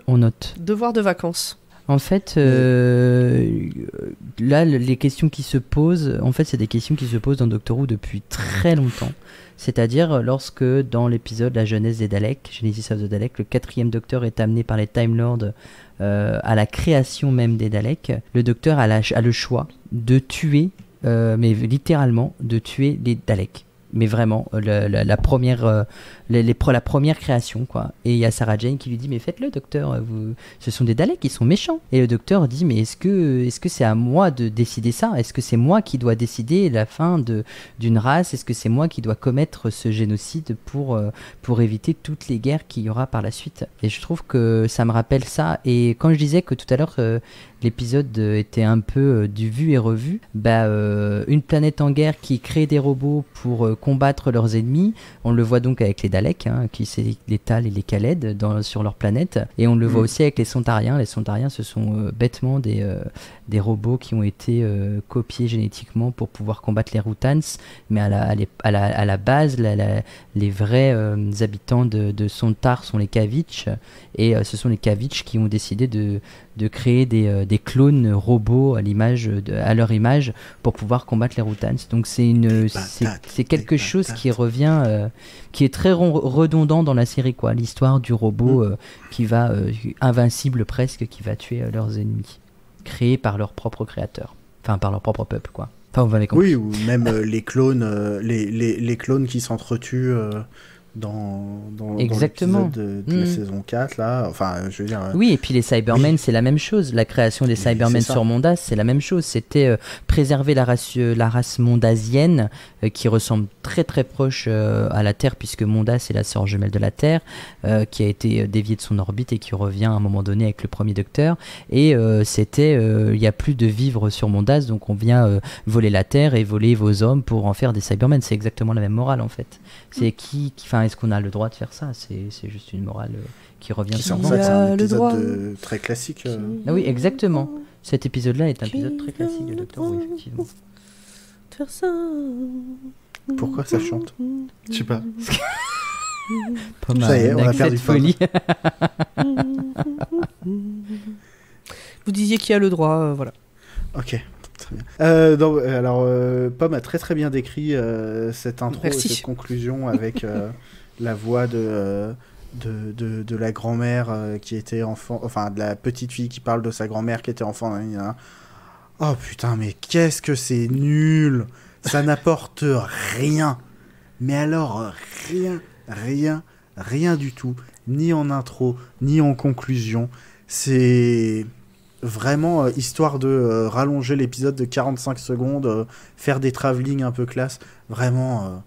on note. Devoir de vacances. En fait, là, les questions qui se posent, en fait, c'est des questions qui se posent dans Doctor Who depuis très longtemps. C'est-à-dire lorsque, dans l'épisode La Genèse des Daleks, Genesis of the Daleks, le 4e Docteur est amené par les Time Lords à la création même des Daleks, le Docteur a le choix de tuer, mais littéralement, de tuer les Daleks. Mais vraiment, la première création, quoi. Et il y a Sarah Jane qui lui dit, mais faites-le, docteur, ce sont des Daleks, ils sont méchants. Et le docteur dit, mais est-ce que c'est à moi de décider ça ? Est-ce que c'est moi qui dois décider la fin d'une race ? Est-ce que c'est moi qui dois commettre ce génocide pour éviter toutes les guerres qu'il y aura par la suite ? Et je trouve que ça me rappelle ça. Et quand je disais que tout à l'heure, l'épisode était un peu du vu et revu, une planète en guerre qui crée des robots pour combattre leurs ennemis. On le voit donc avec les Daleks, qui c'est les Tal et les Khaled sur leur planète. Et on le voit aussi avec les Sontariens. Les Sontariens, ce sont bêtement des robots qui ont été copiés génétiquement pour pouvoir combattre les Routans. Mais à la base, les vrais habitants de Sontar sont les Kavitch. Et ce sont les Kavitch qui ont décidé de créer des clones robots à leur image pour pouvoir combattre les Routans. Donc c'est quelque chose qui revient, qui est très redondant dans la série, quoi. L'histoire du robot qui va invincible presque, qui va tuer leurs ennemis, créés par leur propre créateur, enfin par leur propre peuple, quoi. Enfin, vous m'avez compris. Oui, ou même les clones, les clones qui s'entretuent dans l'épisode de la saison 4, là. Enfin, je veux dire... Oui, et puis les Cybermen, c'est la même chose. La création des Cybermen sur Mondas, c'est la même chose. C'était préserver la race mondasienne, qui ressemble très très proche à la Terre, puisque Mondas est la sœur jumelle de la Terre, qui a été déviée de son orbite et qui revient à un moment donné avec le premier Docteur. Et c'était, il n'y a plus de vivre sur Mondas, donc on vient voler la Terre et voler vos hommes pour en faire des Cybermen. C'est exactement la même morale, en fait. C'est est-ce qu'on a le droit de faire ça ? C'est juste une morale qui revient sur souvent. C'est un épisode très classique. Ah oui, exactement. Cet épisode-là est un épisode très classique de Doctor Who, effectivement. Faire ça. Pourquoi ça chante ? Je sais pas. Ça y est, on a perdu folie. Vous disiez qui a le droit, voilà. Ok. Très bien. Alors, Pomme a très très bien décrit cette intro et cette conclusion avec la voix de la grand-mère qui était enfant, enfin de la petite fille qui parle de sa grand-mère qui était enfant. Oh putain, mais qu'est-ce que c'est nul! Ça n'apporte rien. Mais alors, rien du tout. Ni en intro, ni en conclusion. C'est... vraiment histoire de rallonger l'épisode de 45 secondes, faire des travelling un peu classe, vraiment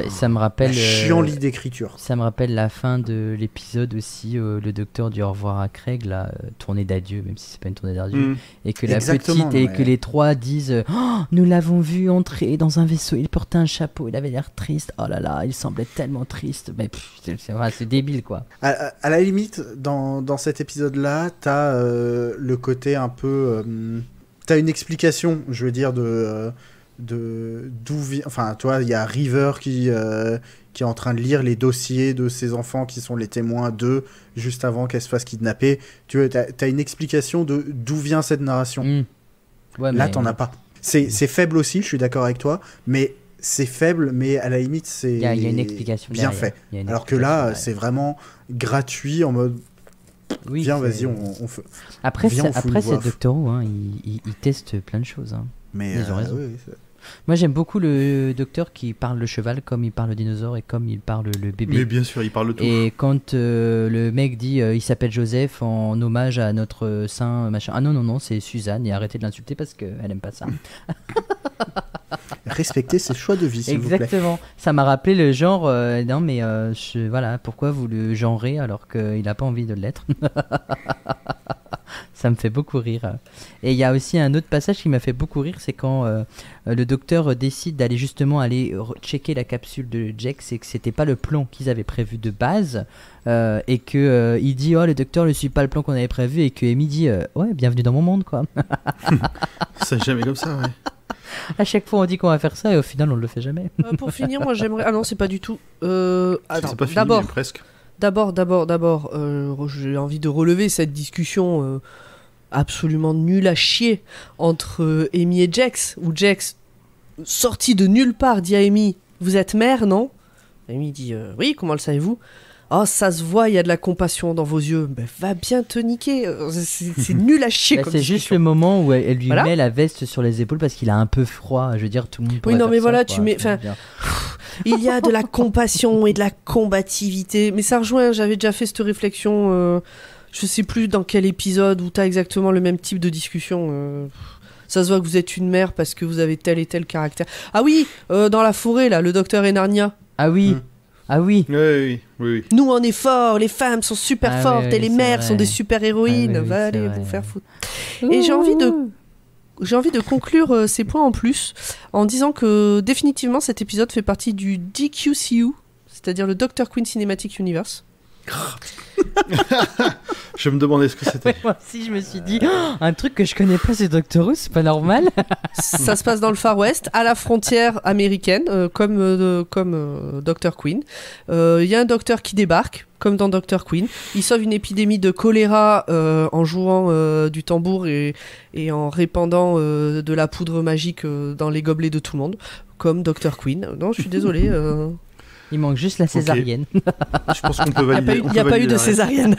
ça me rappelle chiant-lit d'écriture. Ça me rappelle la fin de l'épisode aussi, le Docteur dit au revoir à Craig, la tournée d'adieu, même si c'est pas une tournée d'adieu, et que que les trois disent nous l'avons vu entrer dans un vaisseau, il portait un chapeau, il avait l'air triste, oh là là, il semblait tellement triste, mais c'est débile, quoi. À la limite, dans cet épisode-là, t'as le côté un peu... t'as une explication, je veux dire, d'où vient... Enfin, toi, il y a River qui est en train de lire les dossiers de ses enfants qui sont les témoins d'eux, juste avant qu'elle se fasse kidnapper. Tu vois, t'as une explication de d'où vient cette narration. Ouais, là, t'en as pas. C'est faible aussi, je suis d'accord avec toi, mais c'est faible, mais à la limite, c'est il y a une explication bien fait. Alors que là, c'est vraiment gratuit, en mode... Oui, viens, vas-y, on fait... Après, c'est Doctor Who, il teste plein de choses. Mais ils ont raison. Oui, moi, j'aime beaucoup le Docteur qui parle le cheval comme il parle le dinosaure et comme il parle le bébé. Mais bien sûr, il parle de tout. Et quand le mec dit il s'appelle Joseph en hommage à notre saint machin. Ah non, c'est Suzanne, et arrêtez de l'insulter parce qu'elle aime pas ça. Respectez ses choix de vie, s'il vous plaît. Exactement. Ça m'a rappelé le genre, non mais voilà, pourquoi vous le genrez alors qu'il n'a pas envie de l'être. Ça me fait beaucoup rire. Et il y a aussi un autre passage qui m'a fait beaucoup rire, c'est quand le Docteur décide d'aller justement checker la capsule de Jex, et que c'était pas le plan qu'ils avaient prévu de base, et que il dit le Docteur ne suit pas le plan qu'on avait prévu, et que Amy dit ouais, bienvenue dans mon monde, quoi. C'est jamais comme ça, ouais. À chaque fois on dit qu'on va faire ça et au final on le fait jamais. Pour finir, moi j'aimerais... Ah non, c'est pas du tout. C'est pas fini, mais presque. D'abord, j'ai envie de relever cette discussion absolument nulle à chier entre Amy et Jex, où Jex, sorti de nulle part, dit à Amy, vous êtes mère, non? Amy dit oui, comment le savez-vous? Oh, ça se voit, il y a de la compassion dans vos yeux. Ben, va bien te niquer. C'est nul à chier comme c'est discussion. juste le moment où elle lui met la veste sur les épaules parce qu'il a un peu froid. Je veux dire, tout le monde pourrait oui, non, faire mais ça, voilà, quoi. tu mets... Il y a de la compassion et de la combativité. Mais ça rejoint, j'avais déjà fait cette réflexion, je sais plus dans quel épisode, où t'as exactement le même type de discussion. Ça se voit que vous êtes une mère parce que vous avez tel et tel caractère. Ah oui, dans la forêt, là, le docteur et Narnia. Ah oui. Ah oui. Oui. Nous, on est forts, les femmes sont super fortes, et les mères sont des super héroïnes. Va aller vous faire foutre. Et j'ai envie de j'ai envie de conclure ces points en plus en disant que définitivement cet épisode fait partie du DQCU, c'est-à-dire le Dr. Quinn Cinematic Universe. Je me demandais ce que c'était. Ouais, moi aussi, je me suis dit, un truc que je connais pas, c'est Doctor Who, c'est pas normal. Ça se passe dans le Far West, à la frontière américaine, comme Dr. Quinn. Il y a un docteur qui débarque, comme dans Dr. Quinn. Il sauve une épidémie de choléra en jouant du tambour et en répandant de la poudre magique dans les gobelets de tout le monde, comme Dr. Quinn. Non, je suis désolée. Il manque juste la césarienne. Je pense qu'on peut valider. Il n'y a pas eu de césarienne.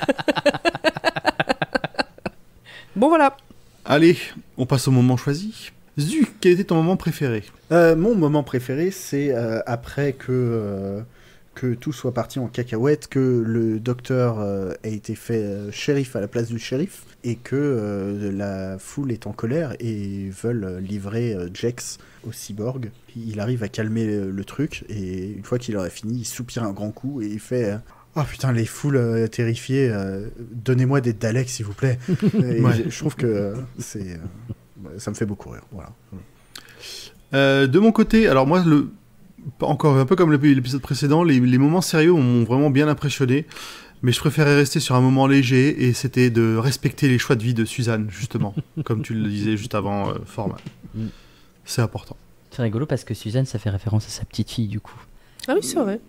Bon, voilà. Allez, on passe au moment choisi. Zu, quel était ton moment préféré ? Mon moment préféré, c'est après que tout soit parti en cacahuète, que le docteur ait été fait shérif à la place du shérif, et que la foule est en colère et veulent livrer Jex au cyborg. Il arrive à calmer le truc, et une fois qu'il aurait fini, il soupire un grand coup et il fait oh putain, les foules terrifiées, donnez-moi des Daleks s'il vous plaît. Et Ouais. je trouve que c'est ça me fait beaucoup rire. Voilà. De mon côté, alors moi, encore un peu comme l'épisode précédent, les moments sérieux m'ont vraiment bien impressionné, mais je préférais rester sur un moment léger, et c'était de respecter les choix de vie de Suzanne, justement, comme tu le disais juste avant, Format. C'est important. C'est rigolo parce que Suzanne, ça fait référence à sa petite fille, du coup. Ah oui, c'est vrai.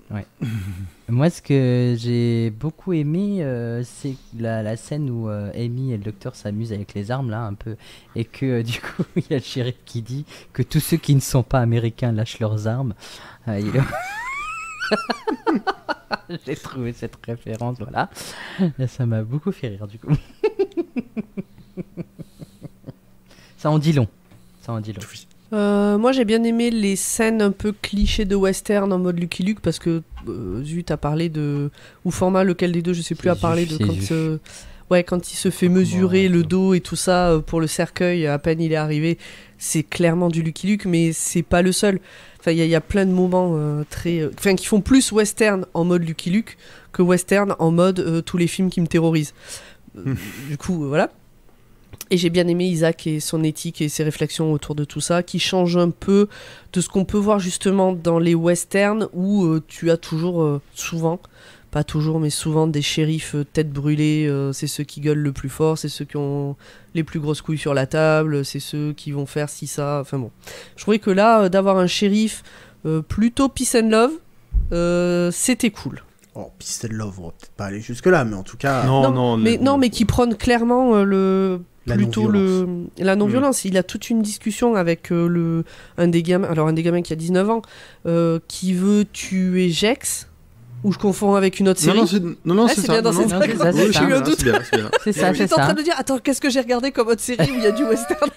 Moi, ce que j'ai beaucoup aimé, c'est la scène où Amy et le docteur s'amusent avec les armes, là, un peu, et que, du coup, il y a le shérif qui dit que tous ceux qui ne sont pas américains lâchent leurs armes. J'ai trouvé cette référence, voilà. Et ça m'a beaucoup fait rire, du coup. Ça en dit long. Moi j'ai bien aimé les scènes un peu clichés de western en mode Lucky Luke, parce que Zut a parlé de... ou Format, lequel des deux, je sais plus, a parlé de quand il se fait mesurer le dos et tout ça pour le cercueil, à peine il est arrivé. C'est clairement du Lucky Luke, mais c'est pas le seul. Enfin, il y a plein de moments qui font plus western en mode Lucky Luke que western en mode tous les films qui me terrorisent. Du coup, voilà. Et j'ai bien aimé Isaac et son éthique et ses réflexions autour de tout ça, qui changent un peu de ce qu'on peut voir justement dans les westerns, où tu as toujours, souvent, pas toujours, mais souvent, des shérifs tête brûlée. C'est ceux qui gueulent le plus fort, c'est ceux qui ont les plus grosses couilles sur la table, c'est ceux qui vont faire ci, ça. Enfin bon. Je trouvais que là, d'avoir un shérif plutôt peace and love, c'était cool. Oh, Peace and Love, on va peut-être pas aller jusque-là, mais en tout cas... mais qui prône clairement La plutôt la non-violence. Il a toute une discussion avec un des gamins qui a 19 ans, qui veut tuer Jex, ou je confonds avec une autre série. C'est bien dans cette série. J'ai eu un doute. C'est ça, c'est J'étais en ça. train de dire, attends, qu'est-ce que j'ai regardé comme autre série où il y a du western?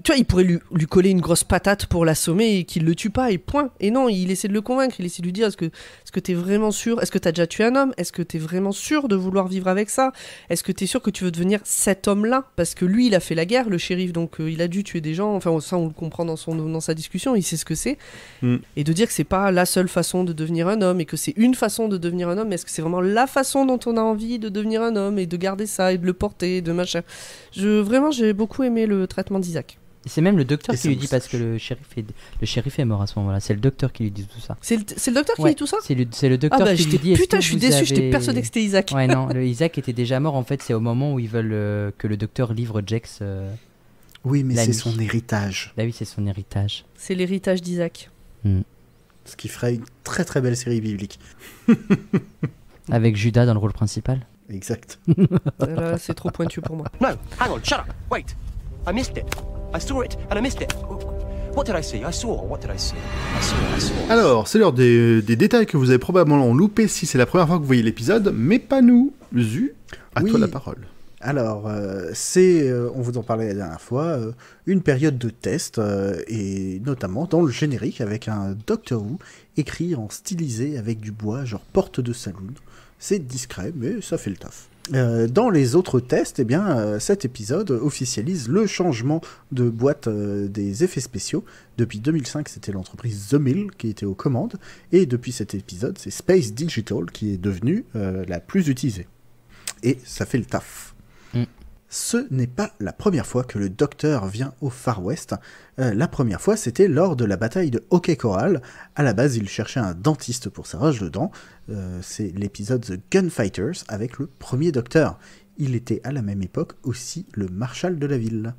Tu vois, il pourrait lui coller une grosse patate pour l'assommer et qu'il le tue pas, et point. Et non, il essaie de le convaincre, il essaie de lui dire, est-ce que t'es vraiment sûr? Est-ce que t'as déjà tué un homme? Est-ce que t'es vraiment sûr de vouloir vivre avec ça? Est-ce que t'es sûr que tu veux devenir cet homme-là? Parce que lui, il a fait la guerre, le shérif, donc il a dû tuer des gens. Enfin, ça, on le comprend dans sa discussion, il sait ce que c'est. Et de dire que c'est pas la seule façon de devenir un homme, et que c'est une façon de devenir un homme, mais est-ce que c'est vraiment la façon dont on a envie de devenir un homme, et de garder ça, et de le porter, et de machin. Vraiment, j'ai beaucoup aimé le traitement d'Isaac. C'est même le docteur Et qui sa lui dit, parce moustache. que le shérif est mort à ce moment-là. C'est le docteur qui lui dit tout ça. C'est le docteur qui Ouais, dit tout ça? c'est le docteur Ah bah qui lui dit. putain, est-ce je que suis vous déçu, j'étais avez- persuadé que c'était Isaac. Ouais, non, le Isaac était déjà mort. En fait, c'est au moment où ils veulent que le docteur livre Jex. Oui, mais La c'est nuit. son héritage. Bah oui, c'est son héritage. C'est l'héritage d'Isaac. Ce qui ferait une très très belle série biblique. Avec Judas dans le rôle principal. Exact. Là, c'est trop pointu pour moi. No, hang on, shut up. Wait. I missed it. I saw it and I missed it. What did I see? What did I see? I saw. Alors, c'est l'heure des détails que vous avez probablement loupés si c'est la première fois que vous voyez l'épisode, mais pas nous. Zu, à Oui. toi la parole. Alors, on vous en parlait la dernière fois, une période de test, et notamment dans le générique avec un Doctor Who écrit en stylisé avec du bois, genre porte de saloon. C'est discret, mais ça fait le taf. Dans les autres tests, eh bien, cet épisode officialise le changement de boîte des effets spéciaux. Depuis 2005, c'était l'entreprise The Mill qui était aux commandes, et depuis cet épisode, c'est Space Digital qui est devenue la plus utilisée. Et ça fait le taf. Ce n'est pas la première fois que le Docteur vient au Far West. La première fois, c'était lors de la bataille de Hockey Corral. À la base, il cherchait un dentiste pour sa rage de dents. C'est l'épisode The Gunfighters avec le premier Docteur. Il était à la même époque aussi le marshal de la ville.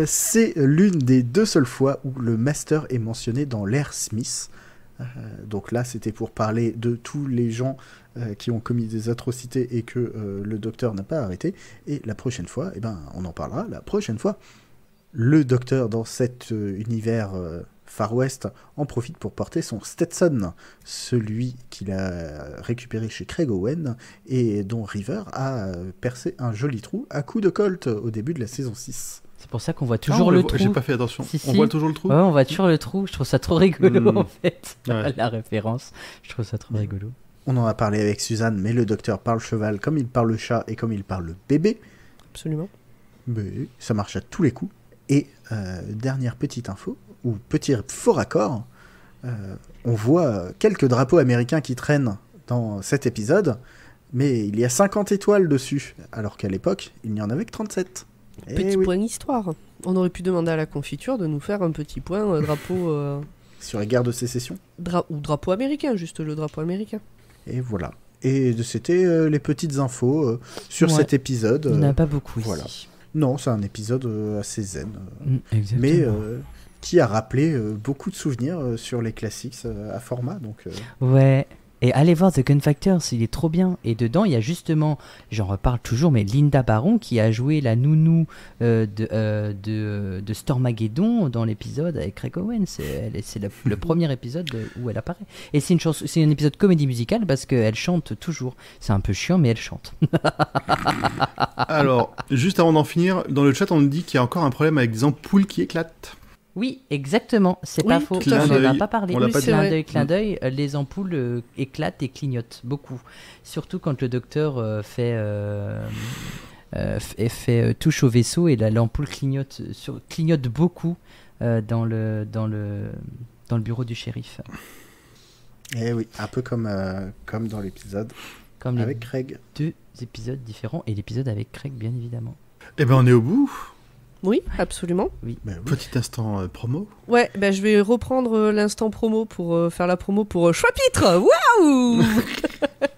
C'est l'une des 2 seules fois où le Master est mentionné dans l'ère Smith. Donc là, c'était pour parler de tous les gens qui ont commis des atrocités et que le Docteur n'a pas arrêté. Et la prochaine fois, on en parlera la prochaine fois. Le Docteur, dans cet univers Far West, en profite pour porter son Stetson, celui qu'il a récupéré chez Craig Owen et dont River a percé un joli trou à coup de Colt au début de la saison 6. C'est pour ça qu'on voit toujours le trou. J'ai pas fait attention. Si, on voit toujours le trou. Ouais, on voit toujours le trou. Je trouve ça trop rigolo en fait. Ouais. La référence. Je trouve ça trop rigolo. On en a parlé avec Suzanne, mais le Docteur parle cheval comme il parle le chat et comme il parle le bébé. Absolument. Mais ça marche à tous les coups. Et dernière petite info, ou petit faux raccord, on voit quelques drapeaux américains qui traînent dans cet épisode, mais il y a 50 étoiles dessus, alors qu'à l'époque, il n'y en avait que 37. Petit point histoire. On aurait pu demander à la confiture de nous faire un petit point drapeau... Sur la guerre de sécession. Ou drapeau américain, juste le drapeau américain. Et voilà. Et c'était les petites infos sur cet épisode. Il n'y en a pas beaucoup voilà. ici. Non, c'est un épisode assez zen. Exactement. Mais qui a rappelé beaucoup de souvenirs sur les classiques à format. Donc, Ouais. Et allez voir The Gunfighters, il est trop bien. Et dedans, il y a justement, j'en reparle toujours, mais Linda Baron qui a joué la nounou de Stormageddon dans l'épisode avec Craig Owen. C'est le premier épisode où elle apparaît. Et c'est un épisode comédie musicale parce qu'elle chante toujours. C'est un peu chiant, mais elle chante. Alors, juste avant d'en finir, dans le chat, on nous dit qu'il y a encore un problème avec des ampoules qui éclatent. Oui, exactement, c'est Oui, pas faux. tout à On fait. n'en a pas parlé. On l'a Oui, pas c'est vrai. Clin d'œil, les ampoules éclatent et clignotent beaucoup. Surtout quand le Docteur touche au vaisseau et l'ampoule clignote beaucoup dans le bureau du shérif. et oui, un peu comme dans l'épisode Comme les avec Craig. 2 épisodes différents et l'épisode avec Craig, bien évidemment. Eh ben, on est au bout. Oui, absolument. Ben oui. Petit instant promo. Ouais, je vais reprendre l'instant promo pour faire la promo pour Choix-Pitre. Waouh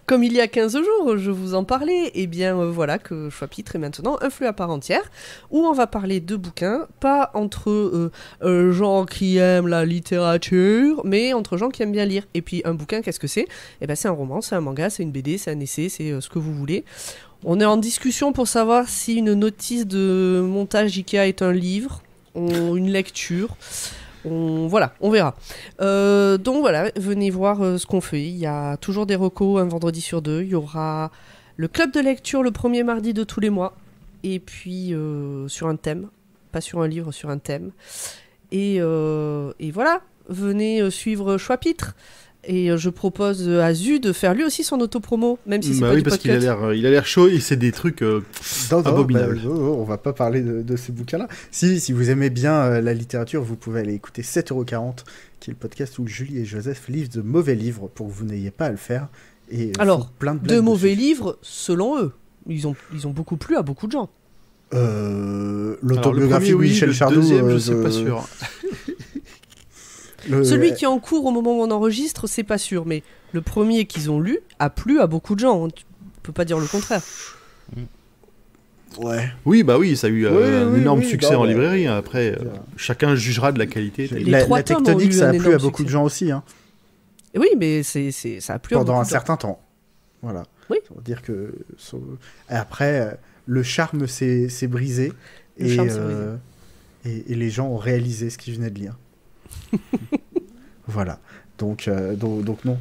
Comme il y a 15 jours, je vous en parlais, et bien voilà que Choix-Pitre est maintenant un flux à part entière, où on va parler de bouquins, pas entre gens qui aiment la littérature, mais entre gens qui aiment bien lire. Et puis un bouquin, qu'est-ce que c'est ? Eh ben c'est un roman, c'est un manga, c'est une BD, c'est un essai, c'est ce que vous voulez. On est en discussion pour savoir si une notice de montage Ikea est un livre, une lecture. Voilà, on verra. Donc voilà, venez voir ce qu'on fait. Il y a toujours des recos un vendredi sur 2. Il y aura le club de lecture le premier mardi de tous les mois. Et puis sur un thème. Pas sur un livre, sur un thème. Et voilà, venez suivre Choix-Pitre. Et je propose à Zu de faire lui aussi son autopromo, même si c'est pas oui, du parce qu'il podcast. il a l'air chaud et c'est des trucs abominables. On va pas parler de ces bouquins-là. Si vous aimez bien la littérature, vous pouvez aller écouter 7,40€, qui est le podcast où Julie et Joseph lisent de mauvais livres pour que vous n'ayez pas à le faire. Et Alors, font plein de de blagues mauvais dessus. livres, selon eux. Ils ont beaucoup plu à beaucoup de gens. Alors, le L'autobiographie premier, de Michel le Chardou. deuxième, je sais pas sûr. Celui qui est en cours au moment où on enregistre, c'est pas sûr, mais le premier qu'ils ont lu a plu à beaucoup de gens. Tu peux pas dire le contraire. Ouais. Oui, ça a eu un énorme oui, succès non, en mais- librairie. Après, chacun jugera de la qualité. Les La 3 tomes ont tectonique, eu ça un a plu à énorme beaucoup de succès. gens aussi. Hein, Oui, mais ça a plu à pendant beaucoup un de gens. certain temps. Voilà. Oui. Ça veut dire que. Après, le charme s'est brisé. Le charme s'est brisé. Et les gens ont réalisé ce qu'ils venaient de lire. Voilà. Donc non,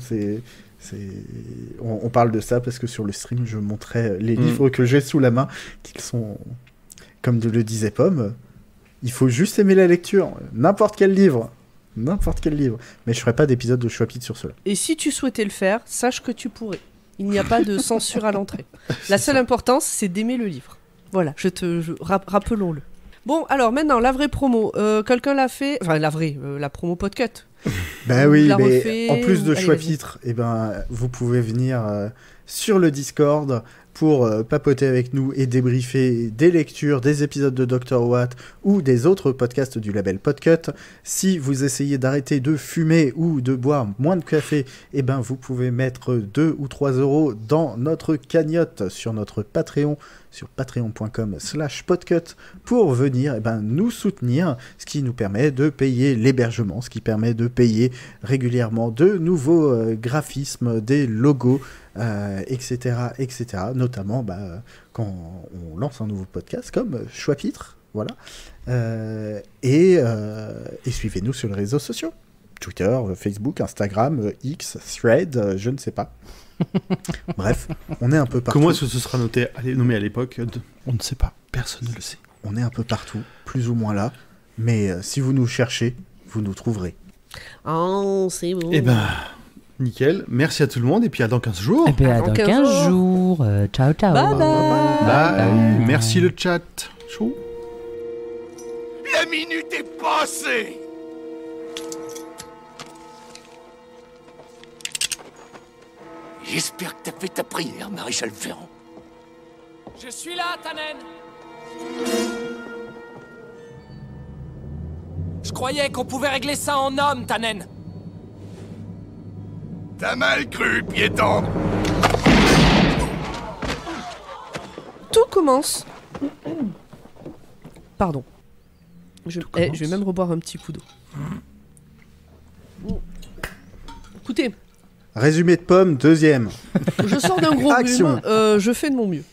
on parle de ça parce que sur le stream, je montrais les livres que j'ai sous la main, qui sont, comme le disait Pomme, il faut juste aimer la lecture. N'importe quel livre. Mais je ferai pas d'épisode de Choix-Pitre sur cela. Et si tu souhaitais le faire, sache que tu pourrais. Il n'y a pas de censure à l'entrée. La seule importance, c'est d'aimer le livre. Voilà, rappelons-le. Bon, alors maintenant, la vraie promo. Quelqu'un l'a fait. Enfin, la vraie, la promo podcast. Ben On oui, l'a mais refait, en plus de allez, Choix-Pitre, vous pouvez venir sur le Discord pour papoter avec nous et débriefer des lectures, des épisodes de Dr. Watt ou des autres podcasts du label Podcut. Si vous essayez d'arrêter de fumer ou de boire moins de café, eh ben vous pouvez mettre 2 ou 3 euros dans notre cagnotte sur notre Patreon, sur patreon.com/podcut pour venir nous soutenir, ce qui nous permet de payer l'hébergement, ce qui permet de payer régulièrement de nouveaux graphismes, des logos, etc., notamment quand on lance un nouveau podcast comme Choix-Pitre, voilà. Et suivez-nous sur les réseaux sociaux, Twitter, Facebook, Instagram, X, Thread, je ne sais pas. Bref, on est un peu partout. Comment est-ce que ce sera nommé à l'époque On ne sait pas, personne ne le sait. On est un peu partout, plus ou moins là, mais si vous nous cherchez, vous nous trouverez. Oh, c'est bon. Eh ben, nickel. Merci à tout le monde et puis à dans 15 jours. Eh ben, à dans 15 jours. Ciao, ciao. Bye bye. Bye. Merci le chat. Chou. La minute est passée. J'espère que t'as fait ta prière, Maréchal Ferrand. Je suis là, Tannen. Je croyais qu'on pouvait régler ça en homme, Tannen. T'as mal cru, piéton. Tout commence. Pardon. Je vais même reboire un petit coup d'eau. Écoutez. Résumé de pommes, 2e. Je sors d'un gros Action. rhume, je fais de mon mieux.